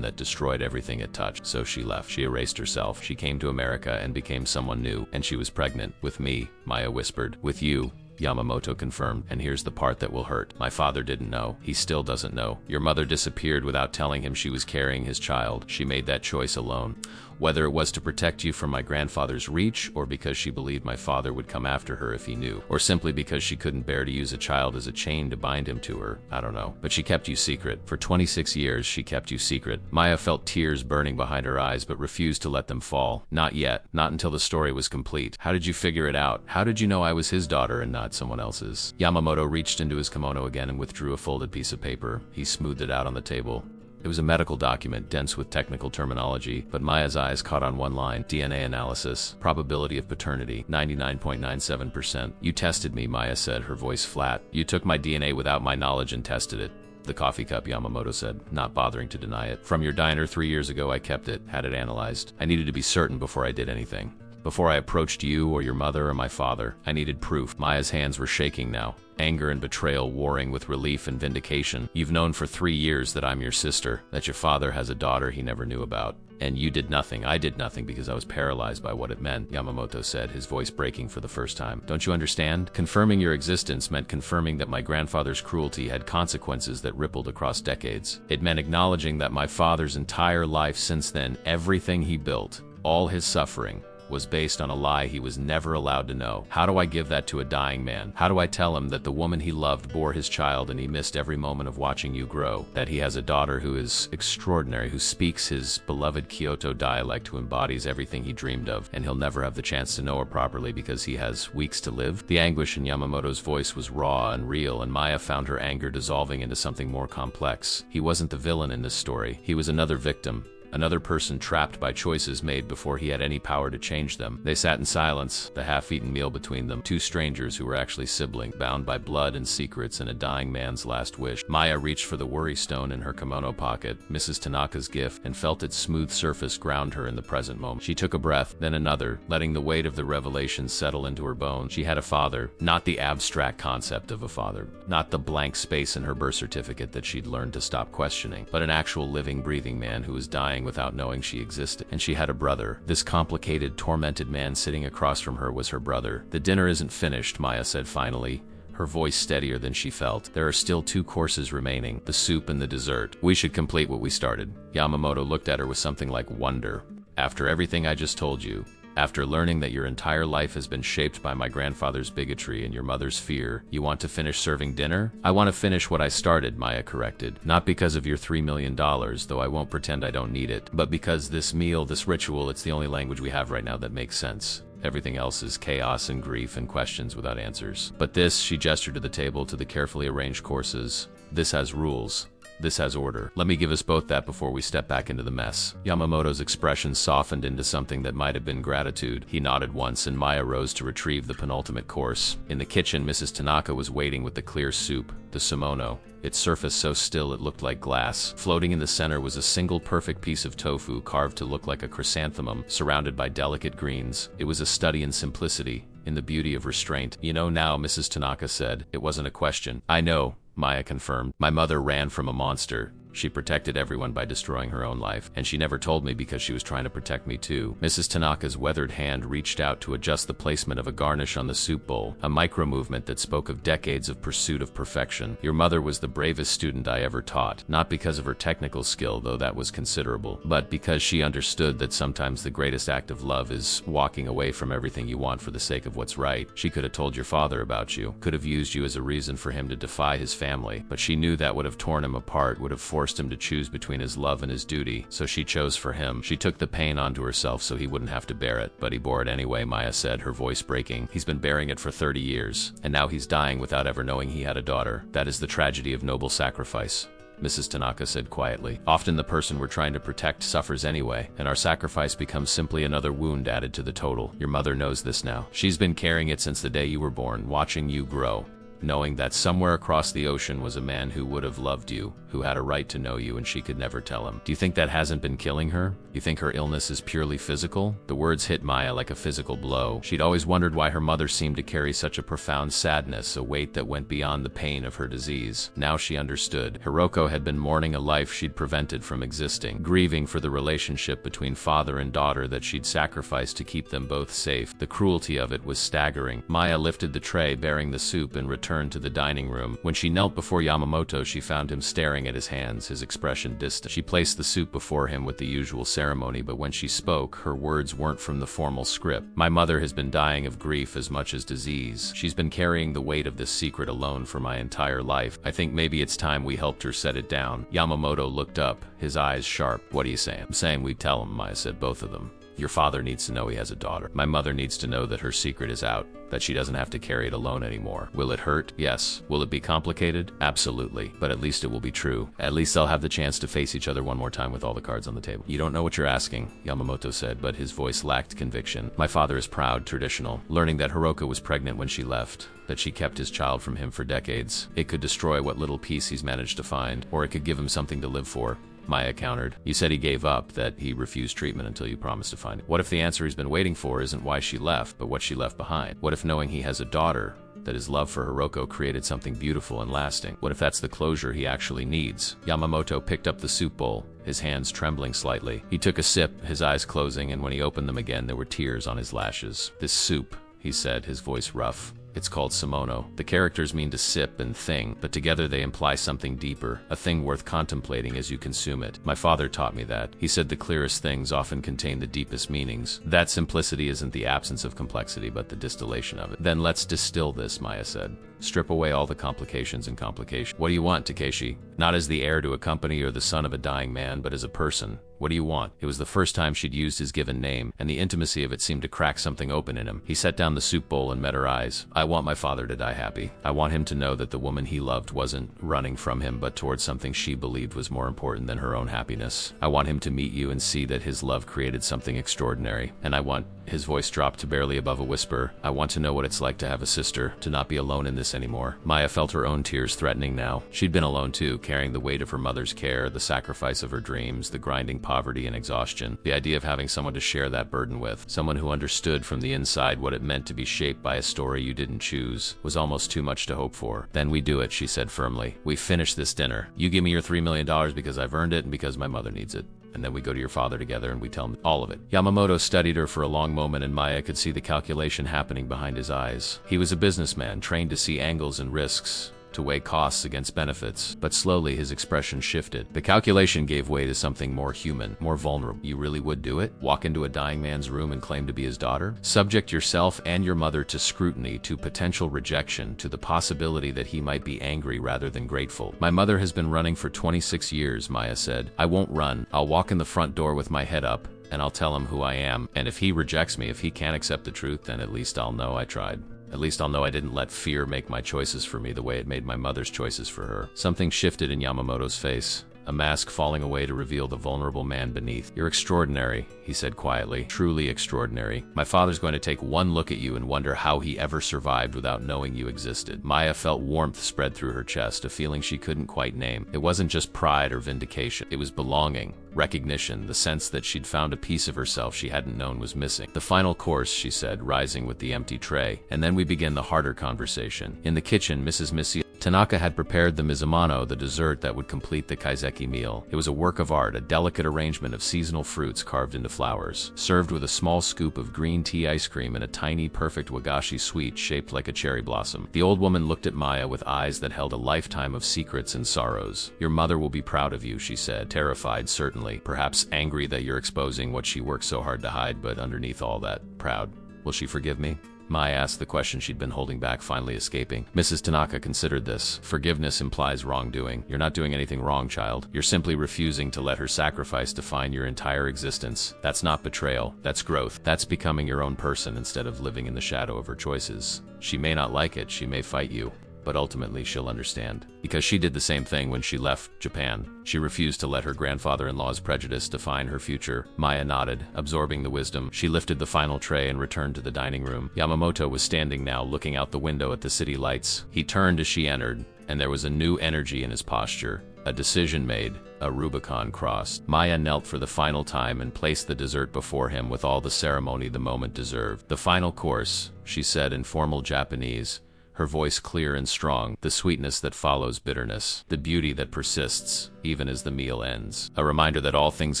that destroyed everything it touched. So she left. She erased herself. She came to America and became someone new, and she was pregnant. With me, Maya whispered. With you. Yamamoto confirmed. And here's the part that will hurt. My father didn't know. He still doesn't know. Your mother disappeared without telling him she was carrying his child. She made that choice alone. Whether it was to protect you from my grandfather's reach, or because she believed my father would come after her if he knew, or simply because she couldn't bear to use a child as a chain to bind him to her, I don't know. But she kept you secret. For 26 years, she kept you secret. Maya felt tears burning behind her eyes, but refused to let them fall. Not yet. Not until the story was complete. How did you figure it out? How did you know I was his daughter and not someone else's? Yamamoto reached into his kimono again and withdrew a folded piece of paper. He smoothed it out on the table. It was a medical document, dense with technical terminology, but Maya's eyes caught on one line: DNA analysis, probability of paternity, 99.97%. You tested me, Maya said, her voice flat. You took my DNA without my knowledge and tested it. The coffee cup, Yamamoto said, not bothering to deny it. From your diner 3 years ago, I kept it, had it analyzed. I needed to be certain before I did anything. Before I approached you or your mother or my father, I needed proof. Maya's hands were shaking now, anger and betrayal warring with relief and vindication. You've known for 3 years that I'm your sister, that your father has a daughter he never knew about. And you did nothing. I did nothing because I was paralyzed by what it meant, Yamamoto said, his voice breaking for the first time. Don't you understand? Confirming your existence meant confirming that my grandfather's cruelty had consequences that rippled across decades. It meant acknowledging that my father's entire life since then, everything he built, all his suffering, was based on a lie he was never allowed to know. How do I give that to a dying man? How do I tell him that the woman he loved bore his child and he missed every moment of watching you grow? That he has a daughter who is extraordinary, who speaks his beloved Kyoto dialect, who embodies everything he dreamed of, and he'll never have the chance to know her properly because he has weeks to live? The anguish in Yamamoto's voice was raw and real, and Maya found her anger dissolving into something more complex. He wasn't the villain in this story. He was another victim. Another person trapped by choices made before he had any power to change them. They sat in silence, the half-eaten meal between them, two strangers who were actually siblings, bound by blood and secrets and a dying man's last wish. Maya reached for the worry stone in her kimono pocket, Mrs. Tanaka's gift, and felt its smooth surface ground her in the present moment. She took a breath, then another, letting the weight of the revelation settle into her bones. She had a father, not the abstract concept of a father, not the blank space in her birth certificate that she'd learned to stop questioning, but an actual living, breathing man who was dying without knowing she existed. And she had a brother. This complicated, tormented man sitting across from her was her brother. The dinner isn't finished, Maya said finally, her voice steadier than she felt. There are still 2 courses remaining, the soup and the dessert. We should complete what we started. Yamamoto looked at her with something like wonder. After everything I just told you, after learning that your entire life has been shaped by my grandfather's bigotry and your mother's fear, you want to finish serving dinner? I want to finish what I started, Maya corrected. Not because of your $3 million, though I won't pretend I don't need it, but because this meal, this ritual, it's the only language we have right now that makes sense. Everything else is chaos and grief and questions without answers. But this, she gestured to the table, to the carefully arranged courses, this has rules. This has order. Let me give us both that before we step back into the mess. Yamamoto's expression softened into something that might have been gratitude. He nodded once, and Maya rose to retrieve the penultimate course. In the kitchen, Mrs. Tanaka was waiting with the clear soup, the sumono, its surface so still it looked like glass. Floating in the center was a single perfect piece of tofu carved to look like a chrysanthemum, surrounded by delicate greens. It was a study in simplicity, in the beauty of restraint. You know now, Mrs. Tanaka said. It wasn't a question. I know, Maya confirmed. My mother ran from a monster. She protected everyone by destroying her own life, and she never told me because she was trying to protect me too. Mrs. Tanaka's weathered hand reached out to adjust the placement of a garnish on the soup bowl, a micro-movement that spoke of decades of pursuit of perfection. Your mother was the bravest student I ever taught, not because of her technical skill, though that was considerable, but because she understood that sometimes the greatest act of love is walking away from everything you want for the sake of what's right. She could have told your father about you, could have used you as a reason for him to defy his family, but she knew that would have torn him apart, would have forced him to choose between his love and his duty, so she chose for him. She took the pain onto herself so he wouldn't have to bear it, but he bore it anyway, Maya said, her voice breaking. He's been bearing it for 30 years, and now he's dying without ever knowing he had a daughter. That is the tragedy of noble sacrifice, Mrs. Tanaka said quietly. Often the person we're trying to protect suffers anyway, and our sacrifice becomes simply another wound added to the total. Your mother knows this now. She's been carrying it since the day you were born, watching you grow. knowing that somewhere across the ocean was a man who would have loved you, who had a right to know you, and she could never tell him. Do you think that hasn't been killing her? You think her illness is purely physical? The words hit Maya like a physical blow. She'd always wondered why her mother seemed to carry such a profound sadness, a weight that went beyond the pain of her disease. Now she understood. Hiroko had been mourning a life she'd prevented from existing, grieving for the relationship between father and daughter that she'd sacrificed to keep them both safe. The cruelty of it was staggering. Maya lifted the tray bearing the soup and returned to the dining room. When she knelt before Yamamoto, she found him staring at his hands, his expression distant. She placed the soup before him with the usual ceremony, but when she spoke, her words weren't from the formal script. My mother has been dying of grief as much as disease. She's been carrying the weight of this secret alone for my entire life. I think maybe it's time we helped her set it down. Yamamoto looked up, his eyes sharp. What are you saying? I'm saying we tell him, Maya said, both of them. Your father needs to know he has a daughter. My mother needs to know that her secret is out, that she doesn't have to carry it alone anymore. Will it hurt? Yes. Will it be complicated? Absolutely. But at least it will be true. At least they'll have the chance to face each other one more time with all the cards on the table. You don't know what you're asking, Yamamoto said, but his voice lacked conviction. My father is proud, traditional, learning that Hiroko was pregnant when she left, that she kept his child from him for decades. It could destroy what little peace he's managed to find, or it could give him something to live for. Maya countered. You said he gave up, that he refused treatment until you promised to find it. What if the answer he's been waiting for isn't why she left, but what she left behind? What if knowing he has a daughter, that his love for Hiroko created something beautiful and lasting? What if that's the closure he actually needs? Yamamoto picked up the soup bowl, his hands trembling slightly. He took a sip, his eyes closing, and when he opened them again, there were tears on his lashes. This soup, he said, his voice rough. It's called Samono. The characters mean to sip and thing, but together they imply something deeper, a thing worth contemplating as you consume it. My father taught me that. He said the clearest things often contain the deepest meanings. That simplicity isn't the absence of complexity, but the distillation of it. Then let's distill this, Maya said. Strip away all the complications and complications. What do you want, Takeshi? Not as the heir to a company or the son of a dying man, but as a person. What do you want? It was the first time she'd used his given name, and the intimacy of it seemed to crack something open in him. He set down the soup bowl and met her eyes. I want my father to die happy. I want him to know that the woman he loved wasn't running from him, but towards something she believed was more important than her own happiness. I want him to meet you and see that his love created something extraordinary. And I want, his voice dropped to barely above a whisper, I want to know what it's like to have a sister, to not be alone in this anymore. Maya felt her own tears threatening now. She'd been alone too, carrying the weight of her mother's care, the sacrifice of her dreams, the grinding poverty and exhaustion. The idea of having someone to share that burden with, someone who understood from the inside what it meant to be shaped by a story you didn't choose, was almost too much to hope for. Then we do it, she said firmly. We finish this dinner. You give me your $3 million because I've earned it and because my mother needs it. And then we go to your father together and we tell him all of it. Yamamoto studied her for a long moment, and Maya could see the calculation happening behind his eyes. He was a businessman, trained to see angles and risks, to weigh costs against benefits, but slowly his expression shifted. The calculation gave way to something more human, more vulnerable. You really would do it? Walk into a dying man's room and claim to be his daughter? Subject yourself and your mother to scrutiny, to potential rejection, to the possibility that he might be angry rather than grateful. My mother has been running for 26 years, Maya said. I won't run. I'll walk in the front door with my head up, and I'll tell him who I am. And if he rejects me, if he can't accept the truth, then at least I'll know I tried. At least I'll know I didn't let fear make my choices for me the way it made my mother's choices for her. Something shifted in Yamamoto's face, a mask falling away to reveal the vulnerable man beneath. You're extraordinary, he said quietly. Truly extraordinary. My father's going to take one look at you and wonder how he ever survived without knowing you existed. Maya felt warmth spread through her chest, a feeling she couldn't quite name. It wasn't just pride or vindication. It was belonging, recognition, the sense that she'd found a piece of herself she hadn't known was missing. The final course, she said, rising with the empty tray. And then we begin the harder conversation. In the kitchen, Mrs. Missy Tanaka had prepared the mizumano, the dessert that would complete the kaiseki meal. It was a work of art, a delicate arrangement of seasonal fruits carved into flowers, served with a small scoop of green tea ice cream and a tiny, perfect wagashi sweet shaped like a cherry blossom. The old woman looked at Maya with eyes that held a lifetime of secrets and sorrows. Your mother will be proud of you, she said, terrified certainly, perhaps angry that you're exposing what she worked so hard to hide, but underneath all that, proud. Will she forgive me? Maya asked the question she'd been holding back, finally escaping. Mrs. Tanaka considered this. Forgiveness implies wrongdoing. You're not doing anything wrong, child. You're simply refusing to let her sacrifice define your entire existence. That's not betrayal. That's growth. That's becoming your own person instead of living in the shadow of her choices. She may not like it. She may fight you. but ultimately she'll understand. Because she did the same thing when she left Japan. She refused to let her grandfather-in-law's prejudice define her future. Maya nodded, absorbing the wisdom. She lifted the final tray and returned to the dining room. Yamamoto was standing now, looking out the window at the city lights. He turned as she entered, and there was a new energy in his posture. A decision made, a Rubicon crossed. Maya knelt for the final time and placed the dessert before him with all the ceremony the moment deserved. "The final course," she said in formal Japanese, her voice clear and strong, "the sweetness that follows bitterness, the beauty that persists, even as the meal ends. A reminder that all things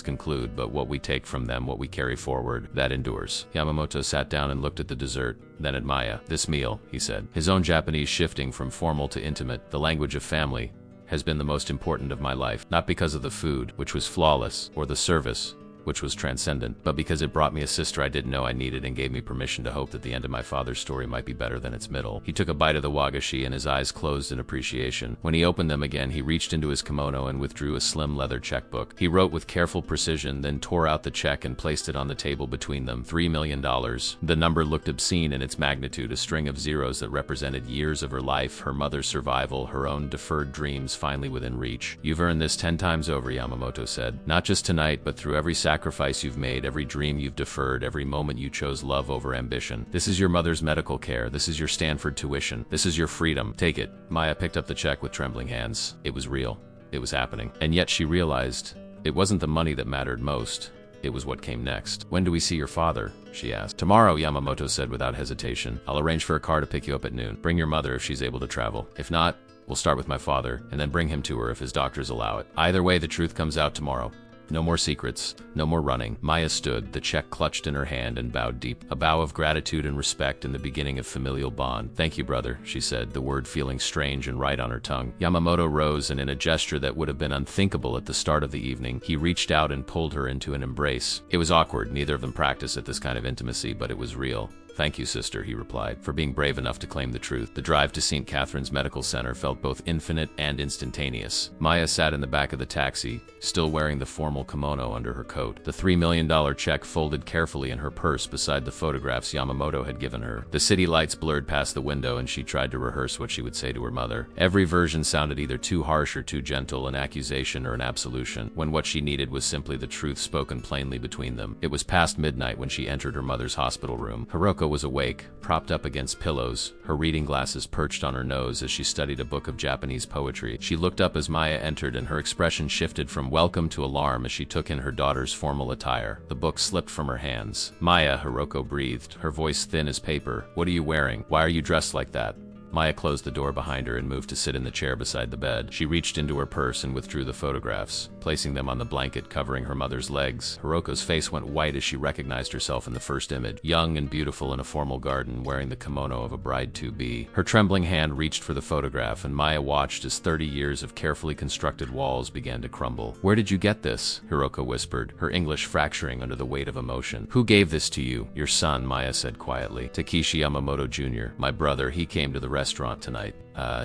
conclude, but what we take from them, what we carry forward, that endures." Yamamoto sat down and looked at the dessert, then at Maya. "This meal," he said, his own Japanese shifting from formal to intimate, "the language of family, has been the most important of my life, not because of the food, which was flawless, or the service, which was transcendent, but because it brought me a sister I didn't know I needed and gave me permission to hope that the end of my father's story might be better than its middle." He took a bite of the wagashi and his eyes closed in appreciation. When he opened them again, he reached into his kimono and withdrew a slim leather checkbook. He wrote with careful precision, then tore out the check and placed it on the table between them. $3 million. The number looked obscene in its magnitude, a string of zeros that represented years of her life, her mother's survival, her own deferred dreams finally within reach. "You've earned this 10 times over," Yamamoto said. "Not just tonight, but through every sacrifice you've made, every dream you've deferred, every moment you chose love over ambition. This is your mother's medical care. This is your Stanford tuition. This is your freedom. Take it." Maya picked up the check with trembling hands. It was real. It was happening. And yet she realized it wasn't the money that mattered most. It was what came next. "When do we see your father?" she asked. "Tomorrow," Yamamoto said without hesitation. "I'll arrange for a car to pick you up at noon. Bring your mother if she's able to travel. If not, we'll start with my father, and then bring him to her if his doctors allow it. Either way, the truth comes out tomorrow. No more secrets, no more running." Maya stood, the check clutched in her hand, and bowed deep. A bow of gratitude and respect and the beginning of familial bond. "Thank you, brother," she said, the word feeling strange and right on her tongue. Yamamoto rose, and in a gesture that would have been unthinkable at the start of the evening, he reached out and pulled her into an embrace. It was awkward, neither of them practiced at this kind of intimacy, but it was real. "Thank you, sister," he replied, "for being brave enough to claim the truth." The drive to St. Catherine's Medical Center felt both infinite and instantaneous. Maya sat in the back of the taxi, still wearing the formal kimono under her coat. The $3 million check folded carefully in her purse beside the photographs Yamamoto had given her. The city lights blurred past the window, and she tried to rehearse what she would say to her mother. Every version sounded either too harsh or too gentle, an accusation or an absolution, when what she needed was simply the truth spoken plainly between them. It was past midnight when she entered her mother's hospital room. Hiroko was awake, propped up against pillows, her reading glasses perched on her nose as she studied a book of Japanese poetry. She looked up as Maya entered, and her expression shifted from welcome to alarm as she took in her daughter's formal attire. The book slipped from her hands. "Maya," Hiroko breathed, her voice thin as paper. "What are you wearing? Why are you dressed like that?" Maya closed the door behind her and moved to sit in the chair beside the bed. She reached into her purse and withdrew the photographs, placing them on the blanket covering her mother's legs. Hiroko's face went white as she recognized herself in the first image, young and beautiful in a formal garden, wearing the kimono of a bride to be. Her trembling hand reached for the photograph, and Maya watched as 30 years of carefully constructed walls began to crumble. "Where did you get this?" Hiroko whispered, her English fracturing under the weight of emotion. "Who gave this to you?" "Your son," Maya said quietly. "Takeshi Yamamoto Jr., my brother. He came to the restaurant tonight.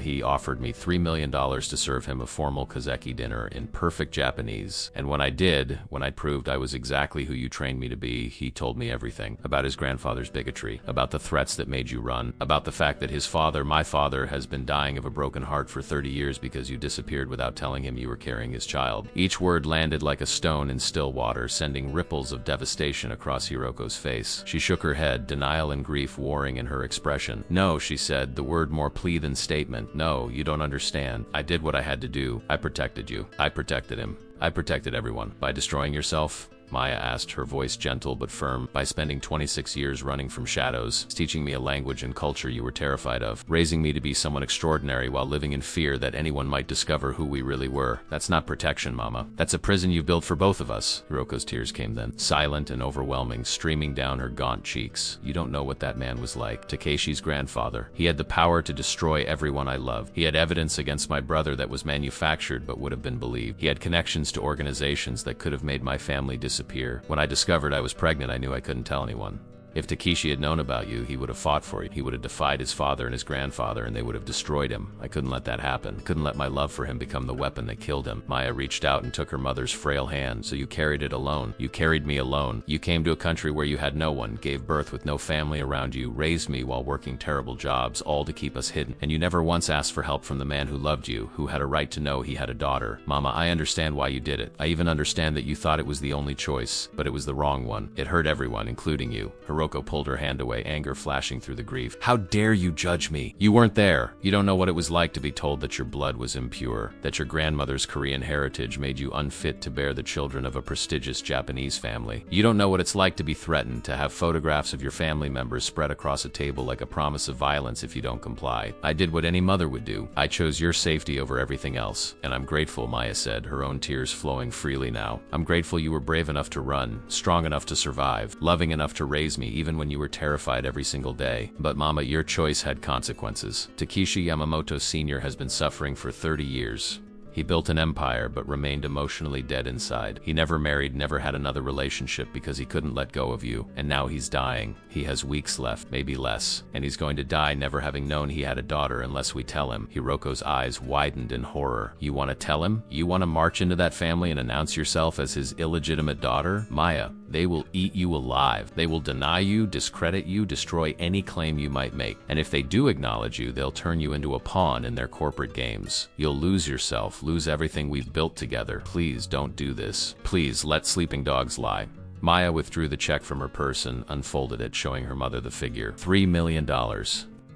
He offered me $3 million to serve him a formal kazeki dinner in perfect Japanese. And when I proved I was exactly who you trained me to be, he told me everything. About his grandfather's bigotry, about the threats that made you run, about the fact that his father, my father, has been dying of a broken heart for 30 years because you disappeared without telling him you were carrying his child." Each word landed like a stone in still water, sending ripples of devastation across Hiroko's face. She shook her head, denial and grief warring in her expression. "No," she said, the word more plea than statement. "No, you don't understand. I did what I had to do. I protected you. I protected him. I protected everyone." "By destroying yourself?" Maya asked, her voice gentle but firm. "By spending 26 years running from shadows, teaching me a language and culture you were terrified of, raising me to be someone extraordinary while living in fear that anyone might discover who we really were. That's not protection, Mama. That's a prison you've built for both of us." Hiroko's tears came then, silent and overwhelming, streaming down her gaunt cheeks. "You don't know what that man was like. Takeshi's grandfather. He had the power to destroy everyone I love. He had evidence against my brother that was manufactured but would have been believed. He had connections to organizations that could have made my family disappear. When I discovered I was pregnant, I knew I couldn't tell anyone. If Takeshi had known about you, he would have fought for you. He would have defied his father and his grandfather, and they would have destroyed him. I couldn't let that happen. I couldn't let my love for him become the weapon that killed him. Maya reached out and took her mother's frail hand. So you carried it alone. You carried me alone. You came to a country where you had no one, gave birth with no family around you, raised me while working terrible jobs, all to keep us hidden. And you never once asked for help from the man who loved you, who had a right to know he had a daughter. Mama, I understand why you did it. I even understand that you thought it was the only choice, but it was the wrong one. It hurt everyone, including you. Hiroko pulled her hand away, anger flashing through the grief. How dare you judge me? You weren't there. You don't know what it was like to be told that your blood was impure, that your grandmother's Korean heritage made you unfit to bear the children of a prestigious Japanese family. You don't know what it's like to be threatened, to have photographs of your family members spread across a table like a promise of violence if you don't comply. I did what any mother would do. I chose your safety over everything else, and I'm grateful, Maya said, her own tears flowing freely now. I'm grateful you were brave enough to run, strong enough to survive, loving enough to raise me even when you were terrified every single day. But Mama, your choice had consequences. Takeshi Yamamoto Sr. has been suffering for 30 years. He built an empire, but remained emotionally dead inside. He never married, never had another relationship because he couldn't let go of you. And now he's dying. He has weeks left, maybe less. And he's going to die never having known he had a daughter unless we tell him. Hiroko's eyes widened in horror. You want to tell him? You want to march into that family and announce yourself as his illegitimate daughter? Maya, they will eat you alive. They will deny you, discredit you, destroy any claim you might make. And if they do acknowledge you, they'll turn you into a pawn in their corporate games. You'll lose yourself, lose everything we've built together. Please don't do this. Please let sleeping dogs lie. Maya withdrew the check from her purse and unfolded it, showing her mother the figure. $3 million.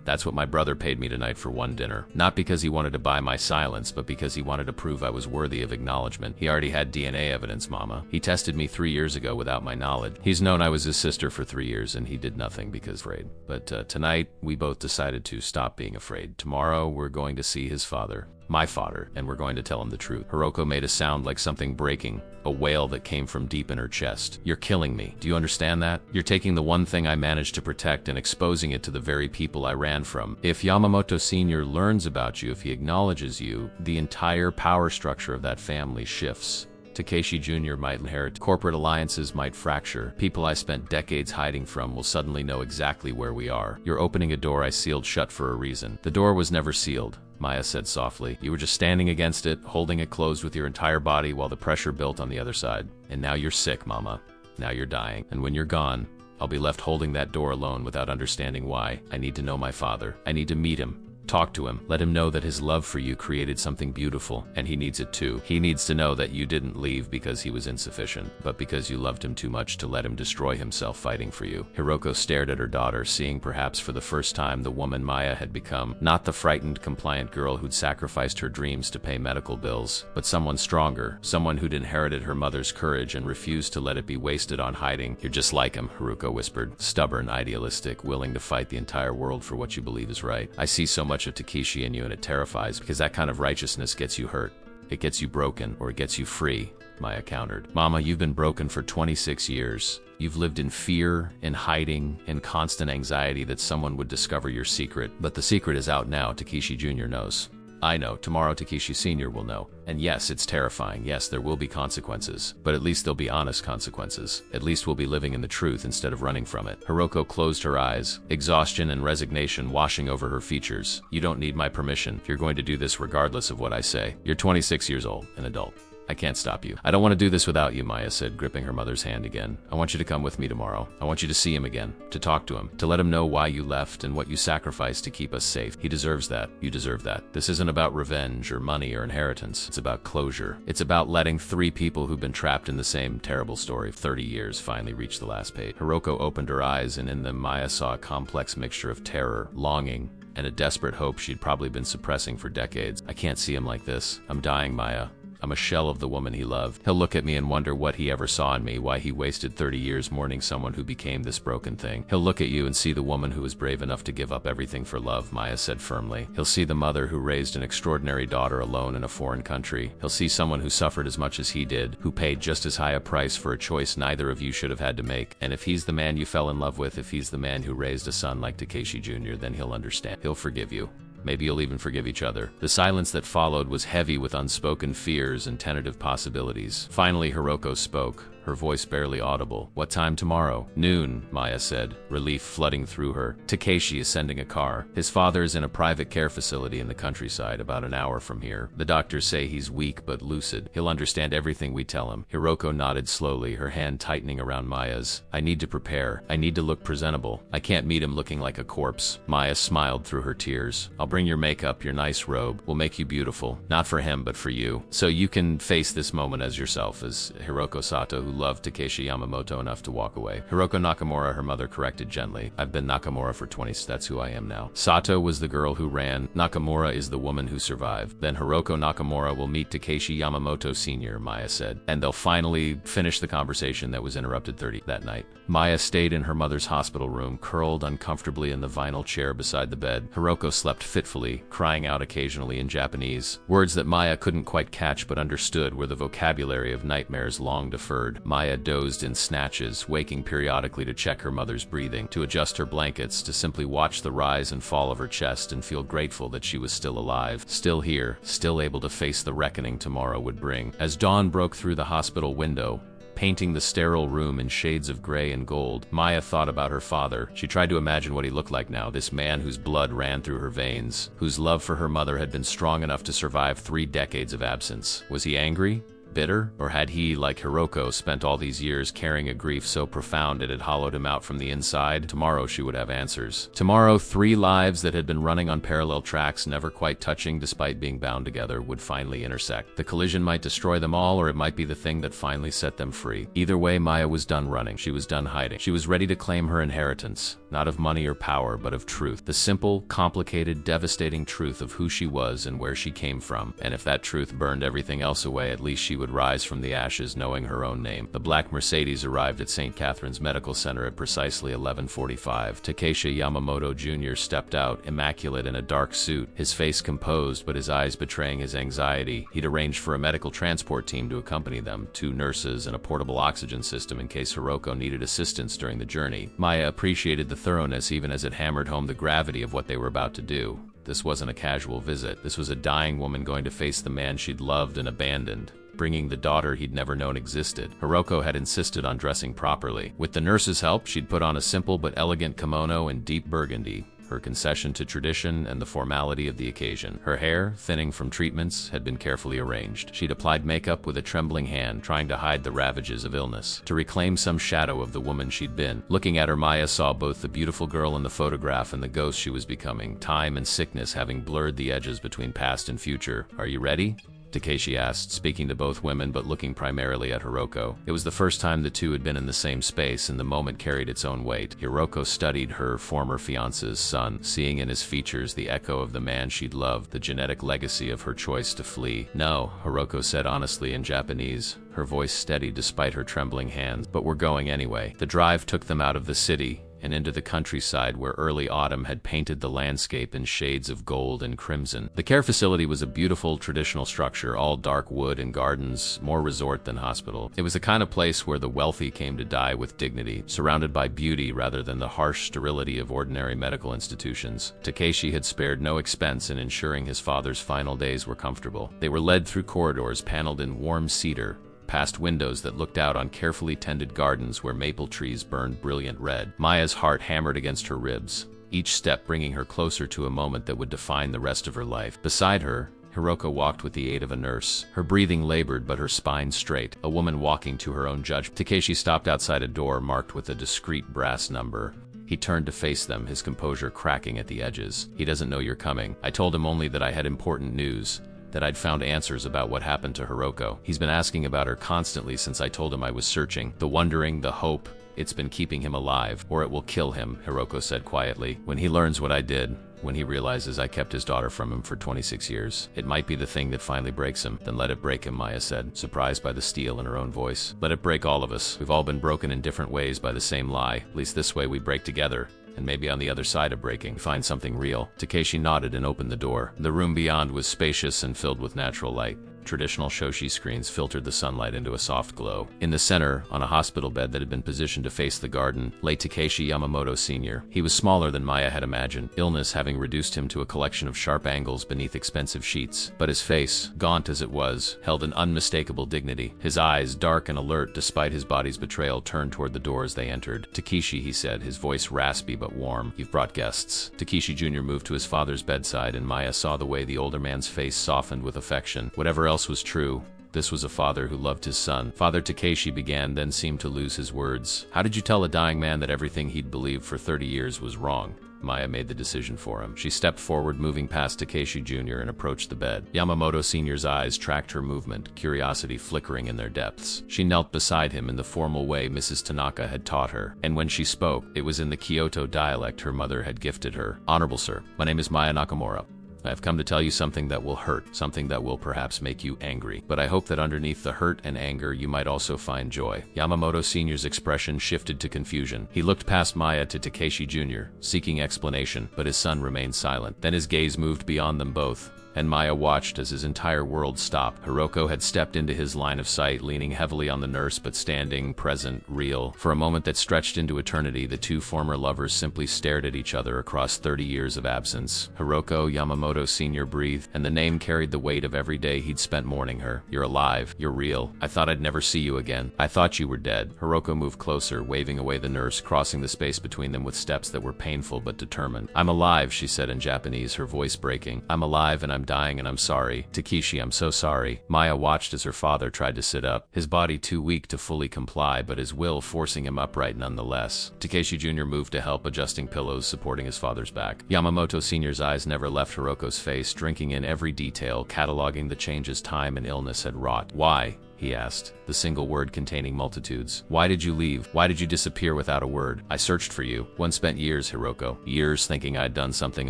That's what my brother paid me tonight for one dinner. Not because he wanted to buy my silence, but because he wanted to prove I was worthy of acknowledgement. He already had DNA evidence, Mama. He tested me 3 years ago without my knowledge. He's known I was his sister for 3 years, and he did nothing because afraid. But tonight, we both decided to stop being afraid. Tomorrow, we're going to see his father. My father, and we're going to tell him the truth. Hiroko made a sound like something breaking, a wail that came from deep in her chest. You're killing me. Do you understand that? You're taking the one thing I managed to protect and exposing it to the very people I ran from. If Yamamoto Sr. learns about you, if he acknowledges you, the entire power structure of that family shifts. Takeshi Jr. might inherit. Corporate alliances might fracture. People I spent decades hiding from will suddenly know exactly where we are. You're opening a door I sealed shut for a reason. The door was never sealed, Maya said softly. You were just standing against it, holding it closed with your entire body while the pressure built on the other side. And now you're sick, Mama. Now you're dying. And when you're gone, I'll be left holding that door alone without understanding why. I need to know my father. I need to meet him. Talk to him. Let him know that his love for you created something beautiful, and he needs it too. He needs to know that you didn't leave because he was insufficient, but because you loved him too much to let him destroy himself fighting for you. Hiroko stared at her daughter, seeing perhaps for the first time the woman Maya had become. Not the frightened, compliant girl who'd sacrificed her dreams to pay medical bills, but someone stronger, someone who'd inherited her mother's courage and refused to let it be wasted on hiding. You're just like him, Hiroko whispered. Stubborn, idealistic, willing to fight the entire world for what you believe is right. I see so much of Takeshi in you, and it terrifies, because that kind of righteousness gets you hurt. It gets you broken, or it gets you free, Maya countered. Mama, you've been broken for 26 years. You've lived in fear, in hiding, in constant anxiety that someone would discover your secret. But the secret is out now. Takeshi Jr. knows. I know. Tomorrow Takeshi Sr. will know. And yes, it's terrifying. Yes, there will be consequences. But at least they'll be honest consequences. At least we'll be living in the truth instead of running from it. Hiroko closed her eyes, exhaustion and resignation washing over her features. You don't need my permission. You're going to do this regardless of what I say. You're 26 years old, an adult. I can't stop you. I don't want to do this without you, Maya said, gripping her mother's hand again. I want you to come with me tomorrow. I want you to see him again, to talk to him, to let him know why you left and what you sacrificed to keep us safe. He deserves that. You deserve that. This isn't about revenge or money or inheritance. It's about closure. It's about letting 3 people who've been trapped in the same terrible story for 30 years finally reach the last page. Hiroko opened her eyes, and in them Maya saw a complex mixture of terror, longing, and a desperate hope she'd probably been suppressing for decades. I can't see him like this. I'm dying, Maya. I'm a shell of the woman he loved. He'll look at me and wonder what he ever saw in me, why he wasted 30 years mourning someone who became this broken thing. He'll look at you and see the woman who was brave enough to give up everything for love, Maya said firmly. He'll see the mother who raised an extraordinary daughter alone in a foreign country. He'll see someone who suffered as much as he did, who paid just as high a price for a choice neither of you should have had to make. And if he's the man you fell in love with, if he's the man who raised a son like Takeshi Jr., then he'll understand. He'll forgive you. Maybe you'll even forgive each other. The silence that followed was heavy with unspoken fears and tentative possibilities. Finally, Hiroko spoke, her voice barely audible. What time tomorrow? Noon, Maya said, relief flooding through her. Takeshi is sending a car. His father is in a private care facility in the countryside about an hour from here. The doctors say he's weak but lucid. He'll understand everything we tell him. Hiroko nodded slowly, her hand tightening around Maya's. I need to prepare. I need to look presentable. I can't meet him looking like a corpse. Maya smiled through her tears. I'll bring your makeup, your nice robe. We'll make you beautiful. Not for him, but for you. So you can face this moment as yourself, as Hiroko Sato, who loved Takeshi Yamamoto enough to walk away. Hiroko Nakamura, her mother, corrected gently. I've been Nakamura for 20, that's who I am now. Sato was the girl who ran. Nakamura is the woman who survived. Then Hiroko Nakamura will meet Takeshi Yamamoto Sr., Maya said. And they'll finally finish the conversation that was interrupted that night. Maya stayed in her mother's hospital room, curled uncomfortably in the vinyl chair beside the bed. Hiroko slept fitfully, crying out occasionally in Japanese. Words that Maya couldn't quite catch but understood were the vocabulary of nightmares long deferred. Maya dozed in snatches, waking periodically to check her mother's breathing, to adjust her blankets, to simply watch the rise and fall of her chest and feel grateful that she was still alive, still here, still able to face the reckoning tomorrow would bring. As dawn broke through the hospital window, painting the sterile room in shades of gray and gold, Maya thought about her father. She tried to imagine what he looked like now, this man whose blood ran through her veins, whose love for her mother had been strong enough to survive 3 decades of absence. Was he angry? Bitter? Or had he, like Hiroko, spent all these years carrying a grief so profound it had hollowed him out from the inside? Tomorrow she would have answers. Tomorrow, 3 lives that had been running on parallel tracks, never quite touching despite being bound together, would finally intersect. The collision might destroy them all, or it might be the thing that finally set them free. Either way, Maya was done running. She was done hiding. She was ready to claim her inheritance, not of money or power, but of truth. The simple, complicated, devastating truth of who she was and where she came from. And if that truth burned everything else away, at least she would rise from the ashes knowing her own name. The black Mercedes arrived at St. Catherine's Medical Center at precisely 11:45. Takeshi Yamamoto Jr. stepped out, immaculate in a dark suit, his face composed but his eyes betraying his anxiety. He'd arranged for a medical transport team to accompany them, 2 nurses and a portable oxygen system in case Hiroko needed assistance during the journey. Maya appreciated the thoroughness even as it hammered home the gravity of what they were about to do. This wasn't a casual visit. This was a dying woman going to face the man she'd loved and abandoned, bringing the daughter he'd never known existed. Hiroko had insisted on dressing properly. With the nurse's help, she'd put on a simple but elegant kimono in deep burgundy, her concession to tradition and the formality of the occasion. Her hair, thinning from treatments, had been carefully arranged. She'd applied makeup with a trembling hand, trying to hide the ravages of illness, to reclaim some shadow of the woman she'd been. Looking at her, Maya saw both the beautiful girl in the photograph and the ghost she was becoming, time and sickness having blurred the edges between past and future. Are you ready? Takeshi asked, speaking to both women but looking primarily at Hiroko. It was the first time the two had been in the same space, and the moment carried its own weight. Hiroko studied her former fiancé's son, seeing in his features the echo of the man she'd loved, the genetic legacy of her choice to flee. No, Hiroko said honestly in Japanese, her voice steady despite her trembling hands. But we're going anyway. The drive took them out of the city and into the countryside where early autumn had painted the landscape in shades of gold and crimson. The care facility was a beautiful traditional structure, all dark wood and gardens, more resort than hospital. It was the kind of place where the wealthy came to die with dignity, surrounded by beauty rather than the harsh sterility of ordinary medical institutions. Takeshi had spared no expense in ensuring his father's final days were comfortable. They were led through corridors paneled in warm cedar, past windows that looked out on carefully tended gardens where maple trees burned brilliant red. Maya's heart hammered against her ribs, each step bringing her closer to a moment that would define the rest of her life. Beside her, Hiroko walked with the aid of a nurse, her breathing labored but her spine straight, a woman walking to her own judgment. Takeshi stopped outside a door marked with a discreet brass number. He turned to face them, his composure cracking at the edges. He doesn't know you're coming. I told him only that I had important news, that I'd found answers about what happened to Hiroko. He's been asking about her constantly since I told him I was searching. The wondering, the hope, it's been keeping him alive, or it will kill him, Hiroko said quietly. When he learns what I did, when he realizes I kept his daughter from him for 26 years, it might be the thing that finally breaks him. Then let it break him, Maya said, surprised by the steel in her own voice. Let it break all of us. We've all been broken in different ways by the same lie. At least this way we break together. And maybe on the other side of breaking, find something real. Takeshi nodded and opened the door. The room beyond was spacious and filled with natural light. Traditional shoshi screens filtered the sunlight into a soft glow. In the center, on a hospital bed that had been positioned to face the garden, lay Takeshi Yamamoto Sr. He was smaller than Maya had imagined, illness having reduced him to a collection of sharp angles beneath expensive sheets. But his face, gaunt as it was, held an unmistakable dignity. His eyes, dark and alert despite his body's betrayal, turned toward the door as they entered. "Takeshi," he said, his voice raspy but warm. "You've brought guests." Takeshi Jr. moved to his father's bedside, and Maya saw the way the older man's face softened with affection. Whatever else was true, this was a father who loved his son. Father Takeshi began, then seemed to lose his words. "How did you tell a dying man that everything he'd believed for 30 years was wrong?" Maya made the decision for him. She stepped forward, moving past Takeshi Jr. and approached the bed. Yamamoto Sr.'s eyes tracked her movement, curiosity flickering in their depths. She knelt beside him in the formal way Mrs. Tanaka had taught her, and when she spoke, it was in the Kyoto dialect her mother had gifted her. "Honorable sir, my name is Maya Nakamura. I have come to tell you something that will hurt, something that will perhaps make you angry. But I hope that underneath the hurt and anger, you might also find joy." Yamamoto Sr.'s expression shifted to confusion. He looked past Maya to Takeshi Jr., seeking explanation, but his son remained silent. Then his gaze moved beyond them both, and Maya watched as his entire world stopped. Hiroko had stepped into his line of sight, leaning heavily on the nurse but standing, present, real. For a moment that stretched into eternity, the two former lovers simply stared at each other across 30 years of absence. Hiroko Yamamoto Sr. breathed, and the name carried the weight of every day he'd spent mourning her. "You're alive. You're real. I thought I'd never see you again. I thought you were dead." Hiroko moved closer, waving away the nurse, crossing the space between them with steps that were painful but determined. "I'm alive," she said in Japanese, her voice breaking. "I'm alive and I'm dying and I'm sorry. Takeshi, I'm so sorry." Maya watched as her father tried to sit up, his body too weak to fully comply, but his will forcing him upright nonetheless. Takeshi Jr. moved to help, adjusting pillows, supporting his father's back. Yamamoto Sr.'s eyes never left Hiroko's face, drinking in every detail, cataloging the changes time and illness had wrought. "Why?" he asked, the single word containing multitudes. "Why did you leave? Why did you disappear without a word? I searched for you. One spent years, Hiroko. Years thinking I'd done something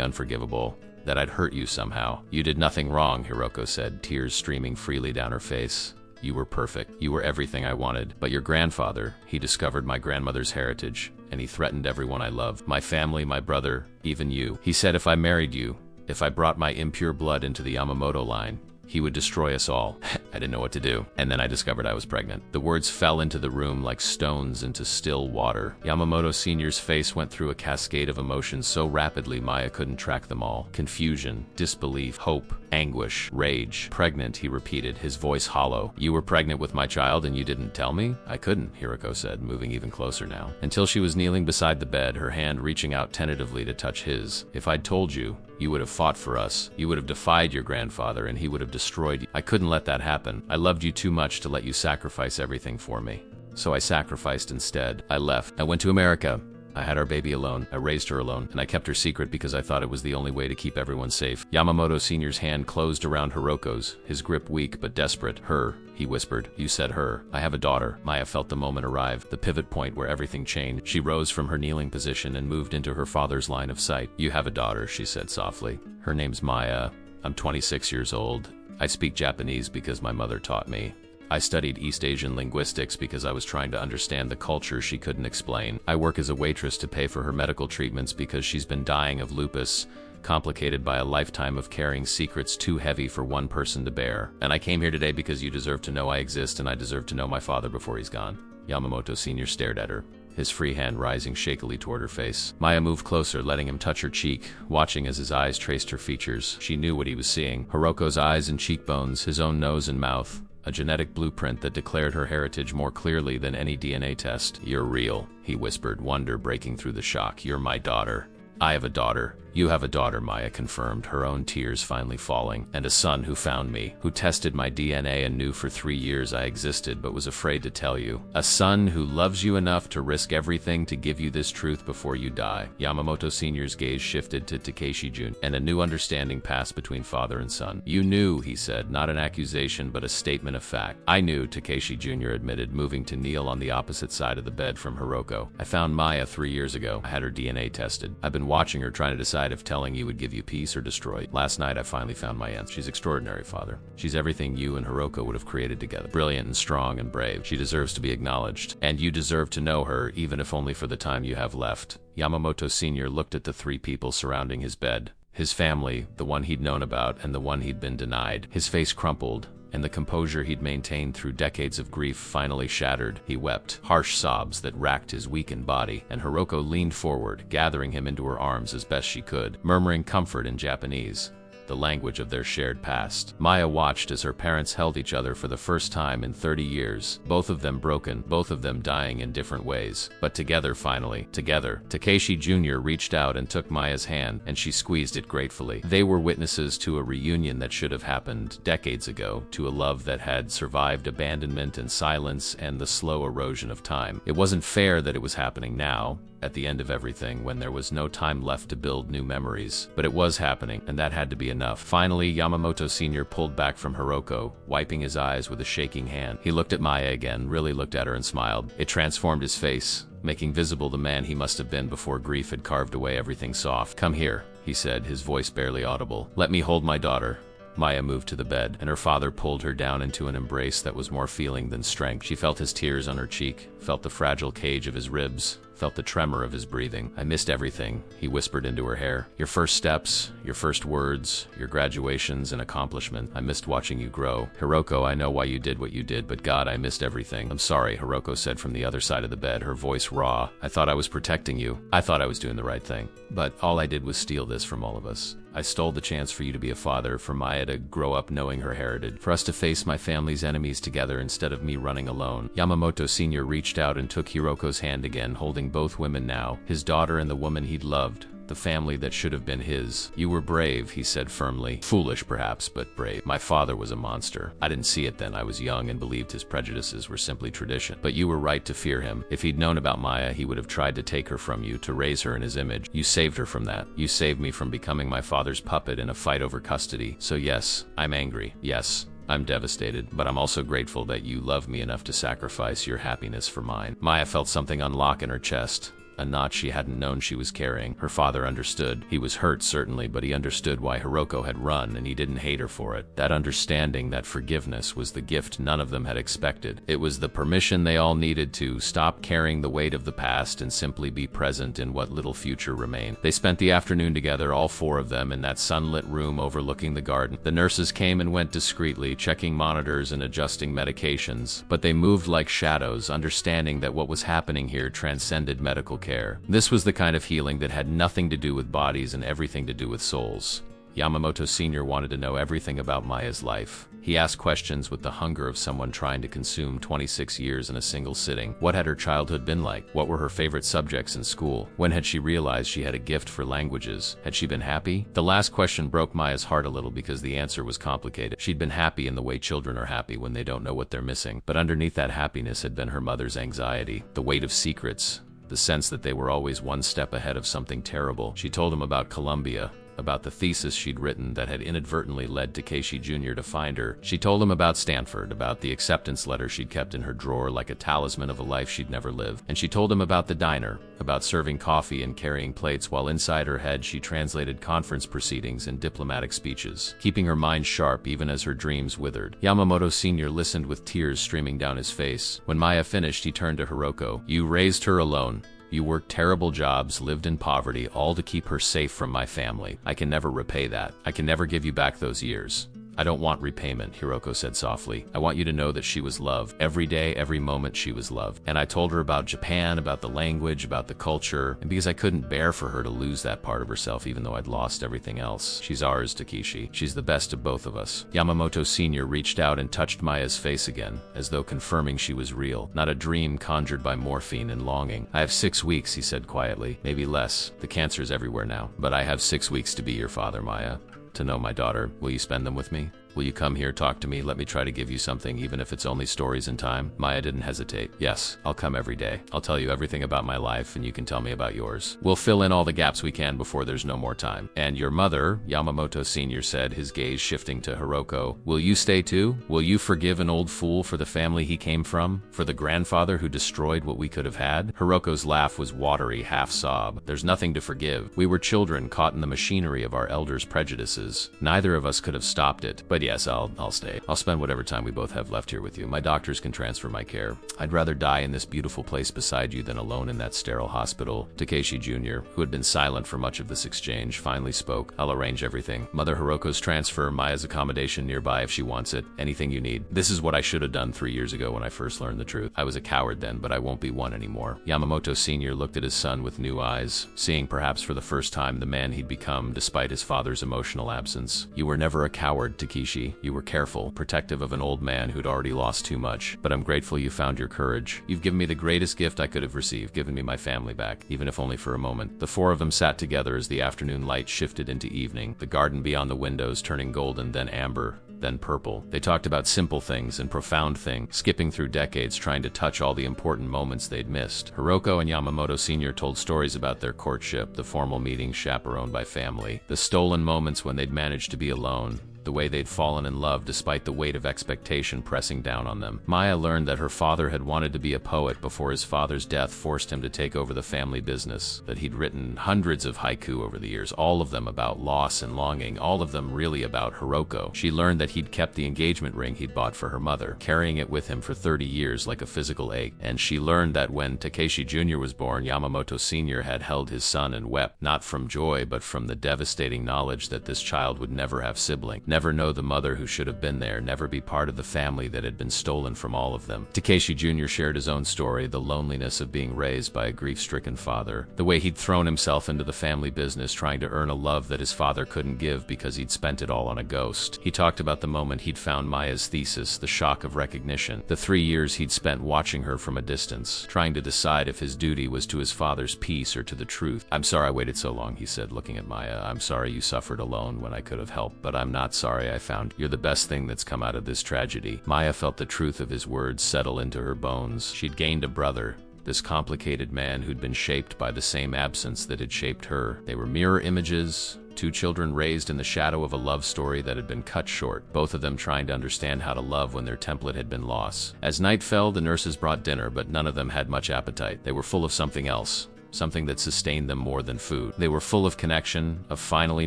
unforgivable, that I'd hurt you somehow." "You did nothing wrong," Hiroko said, tears streaming freely down her face. "You were perfect. You were everything I wanted. But your grandfather, he discovered my grandmother's heritage, and he threatened everyone I loved. My family, my brother, even you. He said if I married you, if I brought my impure blood into the Yamamoto line, he would destroy us all." I didn't know what to do. And then I discovered I was pregnant. The words fell into the room like stones into still water. Yamamoto Sr.'s face went through a cascade of emotions so rapidly Maya couldn't track them all. Confusion, disbelief, hope, anguish, rage. "Pregnant," he repeated, his voice hollow. "You were pregnant with my child and you didn't tell me?" "I couldn't," Hiroko said, moving even closer now, until she was kneeling beside the bed, her hand reaching out tentatively to touch his. "If I'd told you, you would have fought for us. You would have defied your grandfather and he would have destroyed you. I couldn't let that happen. I loved you too much to let you sacrifice everything for me. So I sacrificed instead. I left. I went to America. I had our baby alone. I raised her alone, and I kept her secret because I thought it was the only way to keep everyone safe." Yamamoto Sr.'s hand closed around Hiroko's, his grip weak but desperate. "Her," he whispered. "You said her. I have a daughter." Maya felt the moment arrive, the pivot point where everything changed. She rose from her kneeling position and moved into her father's line of sight. "You have a daughter," she said softly. "Her name's Maya. I'm 26 years old. I speak Japanese because my mother taught me. I studied East Asian linguistics because I was trying to understand the culture she couldn't explain. I work as a waitress to pay for her medical treatments because she's been dying of lupus, complicated by a lifetime of carrying secrets too heavy for one person to bear. And I came here today because you deserve to know I exist and I deserve to know my father before he's gone." Yamamoto Sr. stared at her, his free hand rising shakily toward her face. Maya moved closer, letting him touch her cheek, watching as his eyes traced her features. She knew what he was seeing. Hiroko's eyes and cheekbones, his own nose and mouth. A genetic blueprint that declared her heritage more clearly than any DNA test. "You're real," he whispered, wonder breaking through the shock. "You're my daughter." "I have a daughter." "You have a daughter," Maya confirmed, her own tears finally falling. "And a son who found me, who tested my DNA and knew for 3 years I existed but was afraid to tell you. A son who loves you enough to risk everything to give you this truth before you die." Yamamoto Sr.'s gaze shifted to Takeshi Jr., and a new understanding passed between father and son. "You knew," he said, not an accusation but a statement of fact. "I knew," Takeshi Jr. admitted, moving to kneel on the opposite side of the bed from Hiroko. "I found Maya 3 years ago. I had her DNA tested. I've been watching her, trying to decide if telling you would give you peace or destroy. Last night I finally found my answer. She's extraordinary, father. She's everything you and Hiroko would have created together. Brilliant and strong and brave. She deserves to be acknowledged. And you deserve to know her, even if only for the time you have left." Yamamoto Sr. looked at the 3 people surrounding his bed. His family, the one he'd known about and the one he'd been denied. His face crumpled, and the composure he'd maintained through decades of grief finally shattered. He wept, harsh sobs that racked his weakened body, and Hiroko leaned forward, gathering him into her arms as best she could, murmuring comfort in Japanese, the language of their shared past. Maya watched as her parents held each other for the first time in 30 years, both of them broken, both of them dying in different ways. But together finally, together. Takeshi Jr. reached out and took Maya's hand, and she squeezed it gratefully. They were witnesses to a reunion that should have happened decades ago, to a love that had survived abandonment and silence and the slow erosion of time. It wasn't fair that it was happening now, at the end of everything, when there was no time left to build new memories. But it was happening, and that had to be enough. Finally, Yamamoto Sr. pulled back from Hiroko, wiping his eyes with a shaking hand. He looked at Maya again, really looked at her and smiled. It transformed his face, making visible the man he must have been before grief had carved away everything soft. "Come here," he said, his voice barely audible. "Let me hold my daughter." Maya moved to the bed, and her father pulled her down into an embrace that was more feeling than strength. She felt his tears on her cheek, felt the fragile cage of his ribs, felt the tremor of his breathing. "I missed everything," he whispered into her hair. "Your first steps, your first words, your graduations and accomplishment. I missed watching you grow. Hiroko, I know why you did what you did, but God, I missed everything." "I'm sorry," Hiroko said from the other side of the bed, her voice raw. "I thought I was protecting you. I thought I was doing the right thing. But all I did was steal this from all of us. I stole the chance for you to be a father, for Maya to grow up knowing her heritage, for us to face my family's enemies together instead of me running alone." Yamamoto Sr. reached out and took Hiroko's hand again, holding both women now, his daughter and the woman he'd loved, the family that should have been his. "You were brave," he said firmly. "Foolish, perhaps, but brave. My father was a monster. I didn't see it then. I was young and believed his prejudices were simply tradition. But you were right to fear him. If he'd known about Maya, he would have tried to take her from you, to raise her in his image. You saved her from that. You saved me from becoming my father's puppet in a fight over custody. So yes, I'm angry. Yes, I'm devastated, but I'm also grateful that you love me enough to sacrifice your happiness for mine." Maya felt something unlock in her chest, a notch she hadn't known she was carrying. Her father understood. He was hurt, certainly, but he understood why Hiroko had run, and he didn't hate her for it. That understanding, that forgiveness, was the gift none of them had expected. It was the permission they all needed to stop carrying the weight of the past and simply be present in what little future remained. They spent the afternoon together, all four of them, in that sunlit room overlooking the garden. The nurses came and went discreetly, checking monitors and adjusting medications, but they moved like shadows, understanding that what was happening here transcended medical care. This was the kind of healing that had nothing to do with bodies and everything to do with souls. Yamamoto Sr. wanted to know everything about Maya's life. He asked questions with the hunger of someone trying to consume 26 years in a single sitting. What had her childhood been like? What were her favorite subjects in school? When had she realized she had a gift for languages? Had she been happy? The last question broke Maya's heart a little because the answer was complicated. She'd been happy in the way children are happy when they don't know what they're missing. But underneath that happiness had been her mother's anxiety, the weight of secrets, the sense that they were always one step ahead of something terrible. She told him about Columbia, about the thesis she'd written that had inadvertently led Takeshi Jr. to find her. She told him about Stanford, about the acceptance letter she'd kept in her drawer like a talisman of a life she'd never lived. And she told him about the diner, about serving coffee and carrying plates, while inside her head she translated conference proceedings and diplomatic speeches, keeping her mind sharp even as her dreams withered. Yamamoto Sr. listened with tears streaming down his face. When Maya finished, he turned to Hiroko. "You raised her alone. You worked terrible jobs, lived in poverty, all to keep her safe from my family. I can never repay that. I can never give you back those years. I don't want repayment," Hiroko said softly. "I want you to know that she was loved. Every day, every moment she was loved." And I told her about Japan, about the language, about the culture, and because I couldn't bear for her to lose that part of herself even though I'd lost everything else. "She's ours, Takeshi. She's the best of both of us." Yamamoto Sr. reached out and touched Maya's face again, as though confirming she was real, not a dream conjured by morphine and longing. "I have 6 weeks," he said quietly. "Maybe less. The cancer's everywhere now. But I have 6 weeks to be your father, Maya. To know my daughter. Will you spend them with me? Will you come here, talk to me, let me try to give you something, even if it's only stories in time?" Maya didn't hesitate. "Yes, I'll come every day. I'll tell you everything about my life, and you can tell me about yours. We'll fill in all the gaps we can before there's no more time." "And your mother," Yamamoto Sr. said, his gaze shifting to Hiroko. "Will you stay too? Will you forgive an old fool for the family he came from? For the grandfather who destroyed what we could have had?" Hiroko's laugh was watery, half-sob. "There's nothing to forgive. We were children caught in the machinery of our elders' prejudices. Neither of us could have stopped it. But Yes, I'll stay. I'll spend whatever time we both have left here with you. My doctors can transfer my care. I'd rather die in this beautiful place beside you than alone in that sterile hospital. Takeshi Jr., who had been silent for much of this exchange, finally spoke. I'll arrange everything. Mother Hiroko's transfer, Maya's accommodation nearby if she wants it, anything you need. This is what I should have done 3 years ago when I first learned the truth. I was a coward then, but I won't be one anymore. Yamamoto Sr. looked at his son with new eyes, seeing perhaps for the first time the man he'd become despite his father's emotional absence. You were never a coward, Takeshi. You were careful, protective of an old man who'd already lost too much. But I'm grateful you found your courage. You've given me the greatest gift I could have received, given me my family back, even if only for a moment. The four of them sat together as the afternoon light shifted into evening, the garden beyond the windows turning golden, then amber, then purple. They talked about simple things and profound things, skipping through decades trying to touch all the important moments they'd missed. Hiroko and Yamamoto Sr. told stories about their courtship, the formal meetings chaperoned by family, the stolen moments when they'd managed to be alone, the way they'd fallen in love despite the weight of expectation pressing down on them. Maya learned that her father had wanted to be a poet before his father's death forced him to take over the family business, that he'd written hundreds of haiku over the years, all of them about loss and longing, all of them really about Hiroko. She learned that he'd kept the engagement ring he'd bought for her mother, carrying it with him for 30 years like a physical ache. And she learned that when Takeshi Jr. was born, Yamamoto Sr. had held his son and wept, not from joy but from the devastating knowledge that this child would never have siblings, never know the mother who should have been there, never be part of the family that had been stolen from all of them. Takeshi Jr. shared his own story, the loneliness of being raised by a grief-stricken father, the way he'd thrown himself into the family business trying to earn a love that his father couldn't give because he'd spent it all on a ghost. He talked about the moment he'd found Maya's thesis, the shock of recognition, the 3 years he'd spent watching her from a distance, trying to decide if his duty was to his father's peace or to the truth. I'm sorry I waited so long, he said, looking at Maya. I'm sorry you suffered alone when I could have helped, but I'm not sorry I found you're the best thing that's come out of this tragedy. Maya felt the truth of his words settle into her bones. She'd gained a brother, this complicated man who'd been shaped by the same absence that had shaped her. They were mirror images, two children raised in the shadow of a love story that had been cut short, both of them trying to understand how to love when their template had been lost. As night fell, the nurses brought dinner, but none of them had much appetite. They were full of something else, something that sustained them more than food. They were full of connection, of finally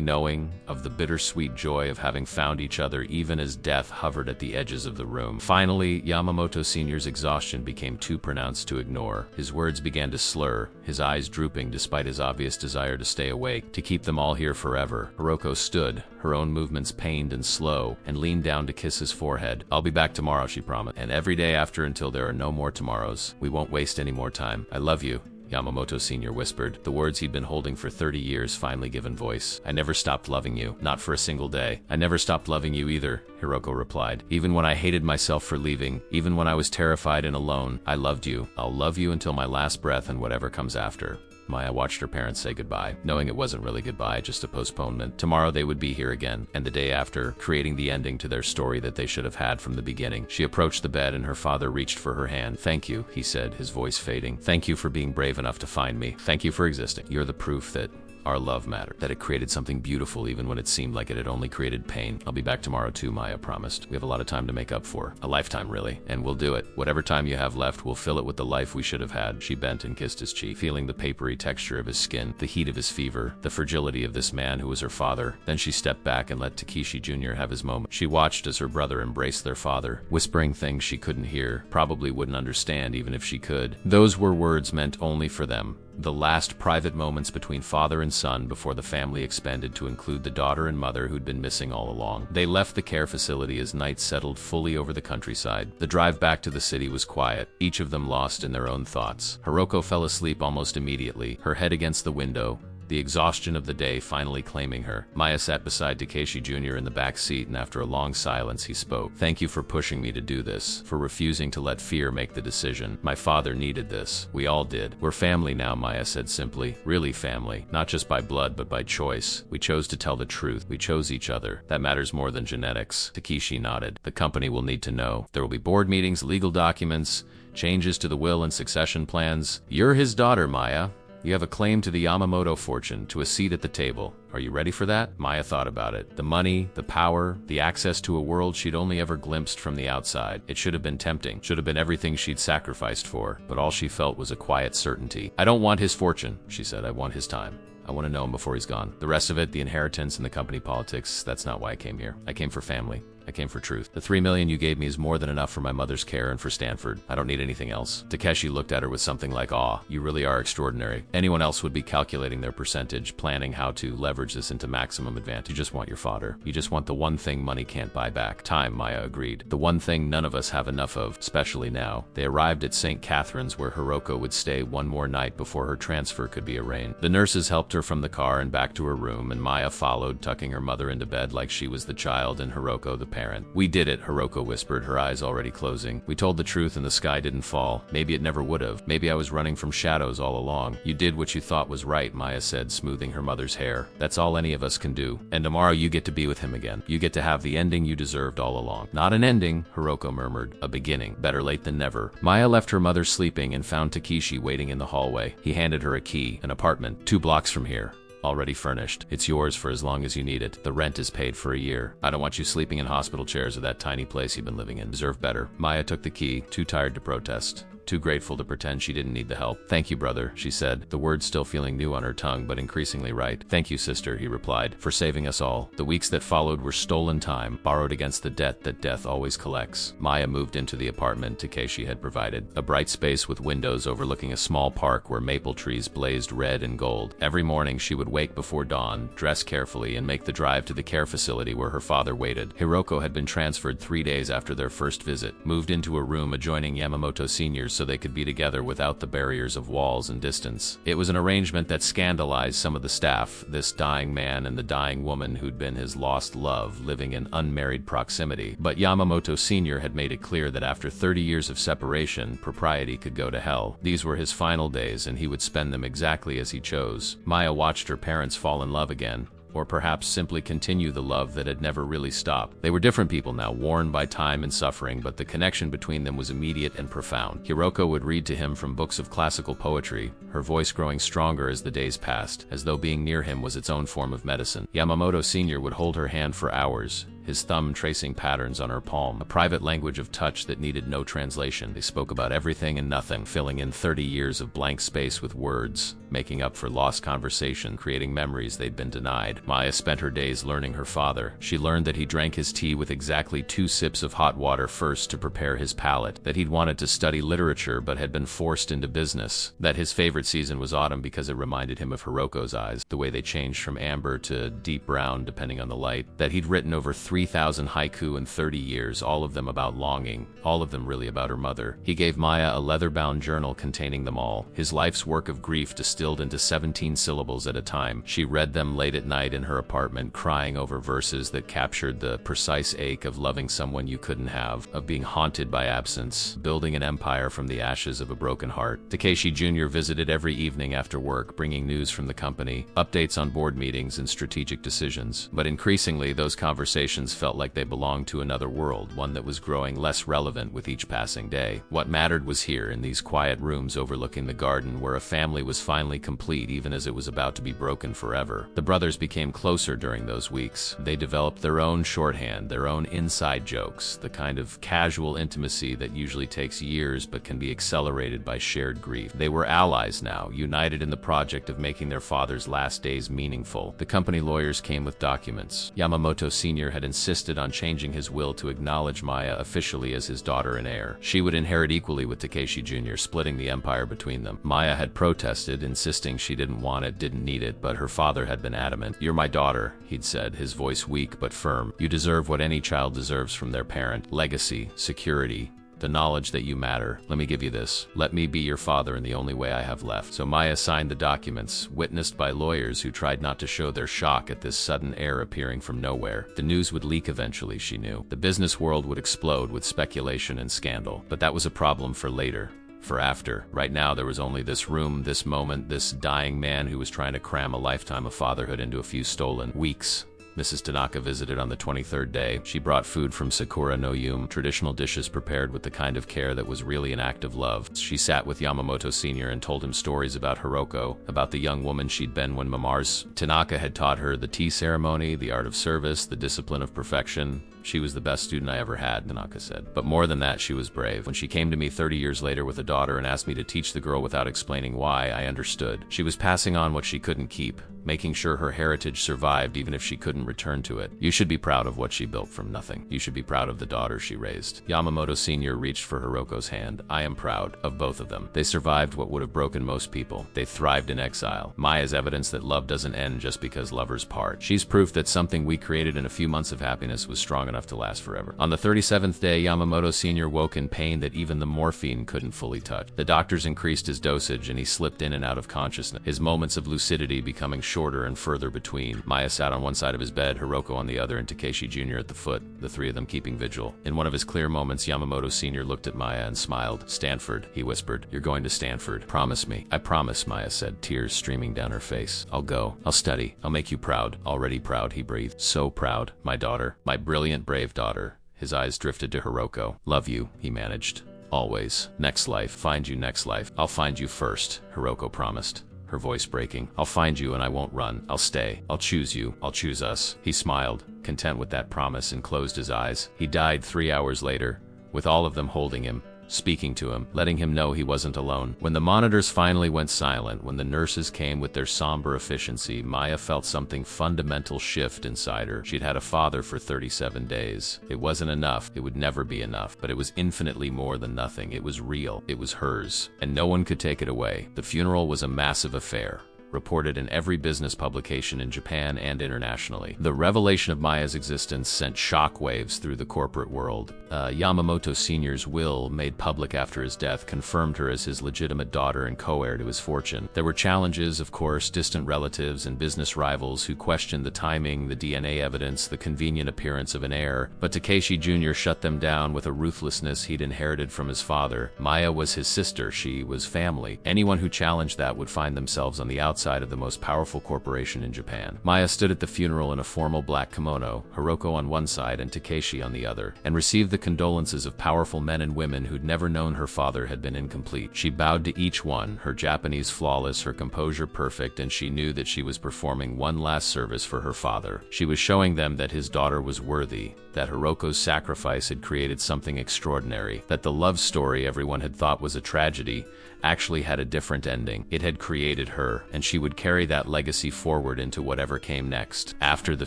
knowing, of the bittersweet joy of having found each other even as death hovered at the edges of the room. Finally, Yamamoto Sr.'s exhaustion became too pronounced to ignore. His words began to slur, his eyes drooping despite his obvious desire to stay awake, to keep them all here forever. Hiroko stood, her own movements pained and slow, and leaned down to kiss his forehead. I'll be back tomorrow, she promised, and every day after until there are no more tomorrows. We won't waste any more time. I love you, Yamamoto Sr. whispered, the words he'd been holding for 30 years finally given voice. I never stopped loving you, not for a single day. I never stopped loving you either, Hiroko replied. Even when I hated myself for leaving, even when I was terrified and alone, I loved you. I'll love you until my last breath and whatever comes after. Maya watched her parents say goodbye, knowing it wasn't really goodbye, just a postponement. Tomorrow they would be here again, and the day after, creating the ending to their story that they should have had from the beginning. She approached the bed and her father reached for her hand. Thank you, he said, his voice fading. Thank you for being brave enough to find me. Thank you for existing. You're the proof that our love mattered, that it created something beautiful even when it seemed like it had only created pain. I'll be back tomorrow too, Maya promised. We have a lot of time to make up for. A lifetime, really. And we'll do it. Whatever time you have left, we'll fill it with the life we should have had. She bent and kissed his cheek, feeling the papery texture of his skin, the heat of his fever, the fragility of this man who was her father. Then she stepped back and let Takeshi Jr. have his moment. She watched as her brother embraced their father, whispering things she couldn't hear, probably wouldn't understand even if she could. Those were words meant only for them. The last private moments between father and son before the family expanded to include the daughter and mother who'd been missing all along. They left the care facility as night settled fully over the countryside. The drive back to the city was quiet, each of them lost in their own thoughts. Hiroko fell asleep almost immediately, her head against the window, the exhaustion of the day finally claiming her. Maya sat beside Takeshi Jr. in the back seat, and after a long silence he spoke. Thank you for pushing me to do this, for refusing to let fear make the decision. My father needed this. We all did. We're family now, Maya said simply. Really family. Not just by blood, but by choice. We chose to tell the truth. We chose each other. That matters more than genetics. Takeshi nodded. The company will need to know. There will be board meetings, legal documents, changes to the will and succession plans. You're his daughter, Maya. You have a claim to the Yamamoto fortune, to a seat at the table. Are you ready for that? Maya thought about it. The money, the power, the access to a world she'd only ever glimpsed from the outside. It should have been tempting, should have been everything she'd sacrificed for, but all she felt was a quiet certainty. I don't want his fortune, she said. I want his time. I want to know him before he's gone. The rest of it, the inheritance and the company politics, that's not why I came here. I came for family. I I came for truth. The 3 million you gave me is more than enough for my mother's care and for Stanford. I don't need anything else. Takeshi looked at her with something like awe. You really are extraordinary. Anyone else would be calculating their percentage, planning how to leverage this into maximum advantage. You just want your fodder. You just want the one thing money can't buy back. Time, Maya agreed. The one thing none of us have enough of, especially now. They arrived at St. Catherine's, where Hiroko would stay one more night before her transfer could be arranged. The nurses helped her from the car and back to her room, and Maya followed, tucking her mother into bed like she was the child and Hiroko the parent. We did it, Hiroko whispered, her eyes already closing. We told the truth and the sky didn't fall. Maybe it never would have. Maybe I was running from shadows all along. You did what you thought was right, Maya said, smoothing her mother's hair. That's all any of us can do. And tomorrow you get to be with him again. You get to have the ending you deserved all along. Not an ending, Hiroko murmured. A beginning. Better late than never. Maya left her mother sleeping and found Takeshi waiting in the hallway. He handed her a key. An apartment 2 blocks from here. Already furnished. It's yours for as long as you need it. The rent is paid for a year. I don't want you sleeping in hospital chairs or that tiny place you've been living in. Deserve better. Maya took the key, too tired to protest. Too grateful to pretend she didn't need the help. Thank you, brother, she said, the words still feeling new on her tongue, but increasingly right. Thank you, sister, he replied, for saving us all. The weeks that followed were stolen time, borrowed against the debt that death always collects. Maya moved into the apartment Takeshi had provided, a bright space with windows overlooking a small park where maple trees blazed red and gold. Every morning she would wake before dawn, dress carefully, and make the drive to the care facility where her father waited. Hiroko had been transferred 3 days after their first visit, moved into a room adjoining Yamamoto Sr.'s so they could be together without the barriers of walls and distance. It was an arrangement that scandalized some of the staff, this dying man and the dying woman who'd been his lost love living in unmarried proximity. But Yamamoto Sr. had made it clear that after 30 years of separation, propriety could go to hell. These were his final days, and he would spend them exactly as he chose. Maya watched her parents fall in love again, or perhaps simply continue the love that had never really stopped. They were different people now, worn by time and suffering, but the connection between them was immediate and profound. Hiroko would read to him from books of classical poetry, her voice growing stronger as the days passed, as though being near him was its own form of medicine. Yamamoto Sr. would hold her hand for hours, his thumb tracing patterns on her palm, a private language of touch that needed no translation. They spoke about everything and nothing, filling in 30 years of blank space with words, making up for lost conversation, creating memories they'd been denied. Maya spent her days learning her father. She learned that he drank his tea with exactly 2 sips of hot water first to prepare his palate, that he'd wanted to study literature but had been forced into business, that his favorite season was autumn because it reminded him of Hiroko's eyes, the way they changed from amber to deep brown depending on the light, that he'd written over 3,000 haiku in 30 years, all of them about longing, all of them really about her mother. He gave Maya a leather-bound journal containing them all, his life's work of grief distilled into 17 syllables at a time. She read them late at night in her apartment, crying over verses that captured the precise ache of loving someone you couldn't have, of being haunted by absence, building an empire from the ashes of a broken heart. Takeshi Jr. visited every evening after work, bringing news from the company, updates on board meetings and strategic decisions. But increasingly, those conversations felt like they belonged to another world, one that was growing less relevant with each passing day. What mattered was here, in these quiet rooms overlooking the garden, where a family was finally complete even as it was about to be broken forever. The brothers became closer during those weeks. They developed their own shorthand, their own inside jokes, the kind of casual intimacy that usually takes years but can be accelerated by shared grief. They were allies now, united in the project of making their father's last days meaningful. The company lawyers came with documents. Yamamoto Sr. had insisted on changing his will to acknowledge Maya officially as his daughter and heir. She would inherit equally with Takeshi Jr., splitting the empire between them. Maya had protested, insisting she didn't want it, didn't need it, but her father had been adamant. "You're my daughter," he'd said, his voice weak but firm. "You deserve what any child deserves from their parent: legacy, security, the knowledge that you matter. Let me give you this. Let me be your father in the only way I have left." So Maya signed the documents, witnessed by lawyers who tried not to show their shock at this sudden heir appearing from nowhere. The news would leak eventually, she knew. The business world would explode with speculation and scandal. But that was a problem for later. For after. Right now there was only this room, this moment, this dying man who was trying to cram a lifetime of fatherhood into a few stolen weeks. Mrs. Tanaka visited on the 23rd day. She brought food from Sakura no Yume, traditional dishes prepared with the kind of care that was really an act of love. She sat with Yamamoto Sr. and told him stories about Hiroko, about the young woman she'd been when Mars Tanaka had taught her the tea ceremony, the art of service, the discipline of perfection. "She was the best student I ever had," Tanaka said. "But more than that, she was brave. When she came to me 30 years later with a daughter and asked me to teach the girl without explaining why, I understood. She was passing on what she couldn't keep. making sure her heritage survived even if she couldn't return to it. You should be proud of what she built from nothing. You should be proud of the daughter she raised. Yamamoto Sr. reached for Hiroko's hand. I am proud of both of them. They survived what would have broken most people. They thrived in exile. Maya's evidence that love doesn't end just because lovers part. She's proof that something we created in a few months of happiness was strong enough to last forever. On the 37th day, Yamamoto Sr. woke in pain that even the morphine couldn't fully touch. The doctors increased his dosage and he slipped in and out of consciousness, his moments of lucidity becoming shorter and further between. Maya sat on one side of his bed, Hiroko on the other, and Takeshi Jr. at the foot, the three of them keeping vigil. In one of his clear moments, Yamamoto Sr. looked at Maya and smiled. Stanford, he whispered. You're going to Stanford. Promise me. I promise, Maya said, tears streaming down her face. I'll go. I'll study. I'll make you proud. Already proud, he breathed. So proud. My daughter. My brilliant, brave daughter. His eyes drifted to Hiroko. Love you, he managed. Always. Next life. Find you next life. I'll find you first, Hiroko promised, her voice breaking. I'll find you and I won't run. I'll stay. I'll choose you. I'll choose us. He smiled, content with that promise, and closed his eyes. He died 3 hours later, with all of them holding him, speaking to him, letting him know he wasn't alone. When the monitors finally went silent, when the nurses came with their somber efficiency, Maya felt something fundamental shift inside her. She'd had a father for 37 days. It wasn't enough. It would never be enough. But it was infinitely more than nothing. It was real. It was hers. And no one could take it away. The funeral was a massive affair, reported in every business publication in Japan and internationally. The revelation of Maya's existence sent shockwaves through the corporate world. Yamamoto Sr.'s will, made public after his death, confirmed her as his legitimate daughter and co-heir to his fortune. There were challenges, of course, distant relatives and business rivals who questioned the timing, the DNA evidence, the convenient appearance of an heir, but Takeshi Jr. shut them down with a ruthlessness he'd inherited from his father. Maya was his sister. She was family. Anyone who challenged that would find themselves on the outside of the most powerful corporation in Japan. Maya stood at the funeral in a formal black kimono, Hiroko on one side and Takeshi on the other, and received the condolences of powerful men and women who'd never known her father had been incomplete. She bowed to each one, her Japanese flawless, her composure perfect, and she knew that she was performing one last service for her father. She was showing them that his daughter was worthy, that Hiroko's sacrifice had created something extraordinary, that the love story everyone had thought was a tragedy actually had a different ending. It had created her, and she would carry that legacy forward into whatever came next. After the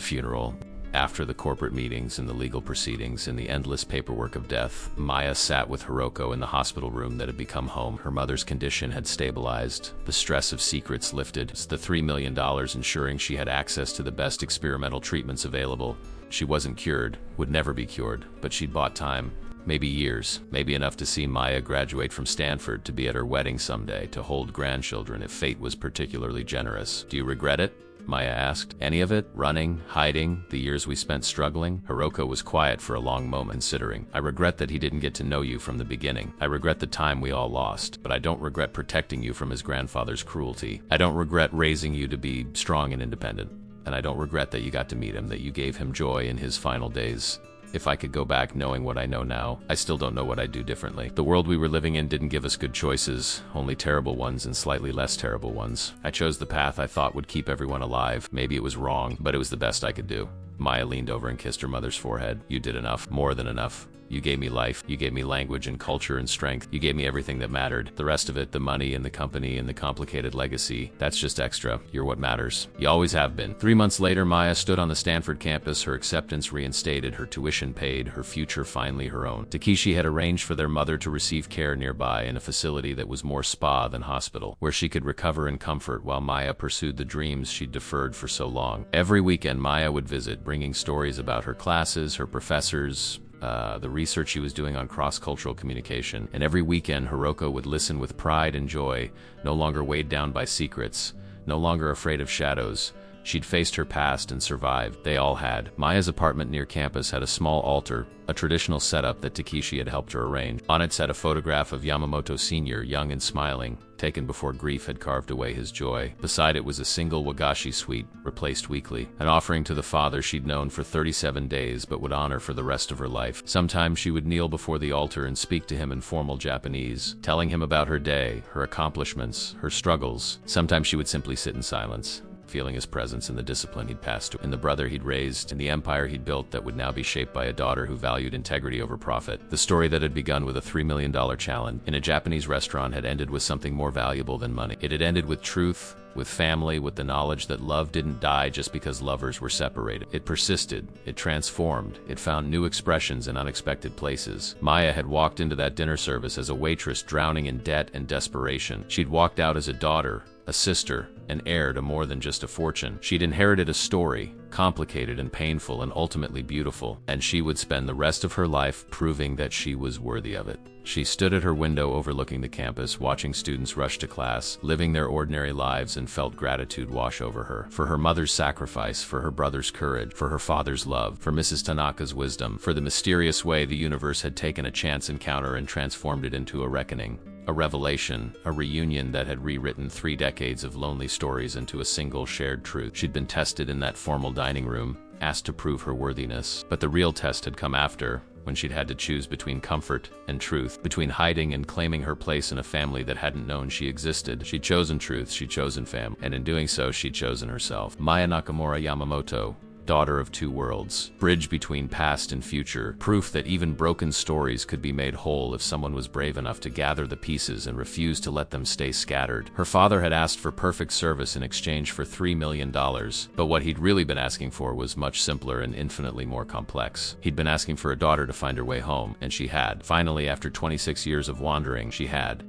funeral, after the corporate meetings and the legal proceedings and the endless paperwork of death, Maya sat with Hiroko in the hospital room that had become home. Her mother's condition had stabilized, the stress of secrets lifted, the $3 million ensuring she had access to the best experimental treatments available. She wasn't cured, would never be cured, but she'd bought time. Maybe years, maybe enough to see Maya graduate from Stanford, to be at her wedding someday, to hold grandchildren if fate was particularly generous. Do you regret it? Maya asked. Any of it? Running? Hiding? The years we spent struggling? Hiroko was quiet for a long moment, considering. I regret that he didn't get to know you from the beginning. I regret the time we all lost, but I don't regret protecting you from his grandfather's cruelty. I don't regret raising you to be strong and independent. And I don't regret that you got to meet him, that you gave him joy in his final days. If I could go back knowing what I know now, I still don't know what I'd do differently. The world we were living in didn't give us good choices, only terrible ones and slightly less terrible ones. I chose the path I thought would keep everyone alive. Maybe it was wrong, but it was the best I could do. Maya leaned over and kissed her mother's forehead. You did enough, more than enough. You gave me life, you gave me language and culture and strength, you gave me everything that mattered. The rest of it, the money and the company and the complicated legacy, that's just extra. You're what matters. You always have been. 3 months later, Maya stood on the Stanford campus, her acceptance reinstated, her tuition paid, her future finally her own. Takeshi had arranged for their mother to receive care nearby in a facility that was more spa than hospital, where she could recover in comfort while Maya pursued the dreams she'd deferred for so long. Every weekend, Maya would visit, bringing stories about her classes, her professors, the research she was doing on cross-cultural communication. And every weekend, Hiroko would listen with pride and joy, no longer weighed down by secrets, no longer afraid of shadows. She'd faced her past and survived. They all had. Maya's apartment near campus had a small altar, a traditional setup that Takeshi had helped her arrange. On it sat a photograph of Yamamoto Sr., young and smiling, taken before grief had carved away his joy. Beside it was a single wagashi sweet, replaced weekly, an offering to the father she'd known for 37 days but would honor for the rest of her life. Sometimes she would kneel before the altar and speak to him in formal Japanese, telling him about her day, her accomplishments, her struggles. Sometimes she would simply sit in silence, feeling his presence in the discipline he'd passed to, in the brother he'd raised, in the empire he'd built that would now be shaped by a daughter who valued integrity over profit. The story that had begun with a $3 million challenge in a Japanese restaurant had ended with something more valuable than money. It had ended with truth, with family, with the knowledge that love didn't die just because lovers were separated. It persisted, it transformed, it found new expressions in unexpected places. Maya had walked into that dinner service as a waitress drowning in debt and desperation. She'd walked out as a daughter, a sister, an heir to more than just a fortune. She'd inherited a story, complicated and painful and ultimately beautiful, and she would spend the rest of her life proving that she was worthy of it. She stood at her window overlooking the campus, watching students rush to class, living their ordinary lives, and felt gratitude wash over her. For her mother's sacrifice, for her brother's courage, for her father's love, for Mrs. Tanaka's wisdom, for the mysterious way the universe had taken a chance encounter and transformed it into a reckoning. A revelation, a reunion that had rewritten 3 decades of lonely stories into a single shared truth. She'd been tested in that formal dining room, asked to prove her worthiness. But the real test had come after, when she'd had to choose between comfort and truth, between hiding and claiming her place in a family that hadn't known she existed. She'd chosen truth, she'd chosen family, and in doing so, she'd chosen herself. Maya Nakamura Yamamoto, daughter of 2 worlds, bridge between past and future, proof that even broken stories could be made whole if someone was brave enough to gather the pieces and refuse to let them stay scattered. Her father had asked for perfect service in exchange for $3 million, but what he'd really been asking for was much simpler and infinitely more complex. He'd been asking for a daughter to find her way home, and she had. Finally, after 26 years of wandering, she had.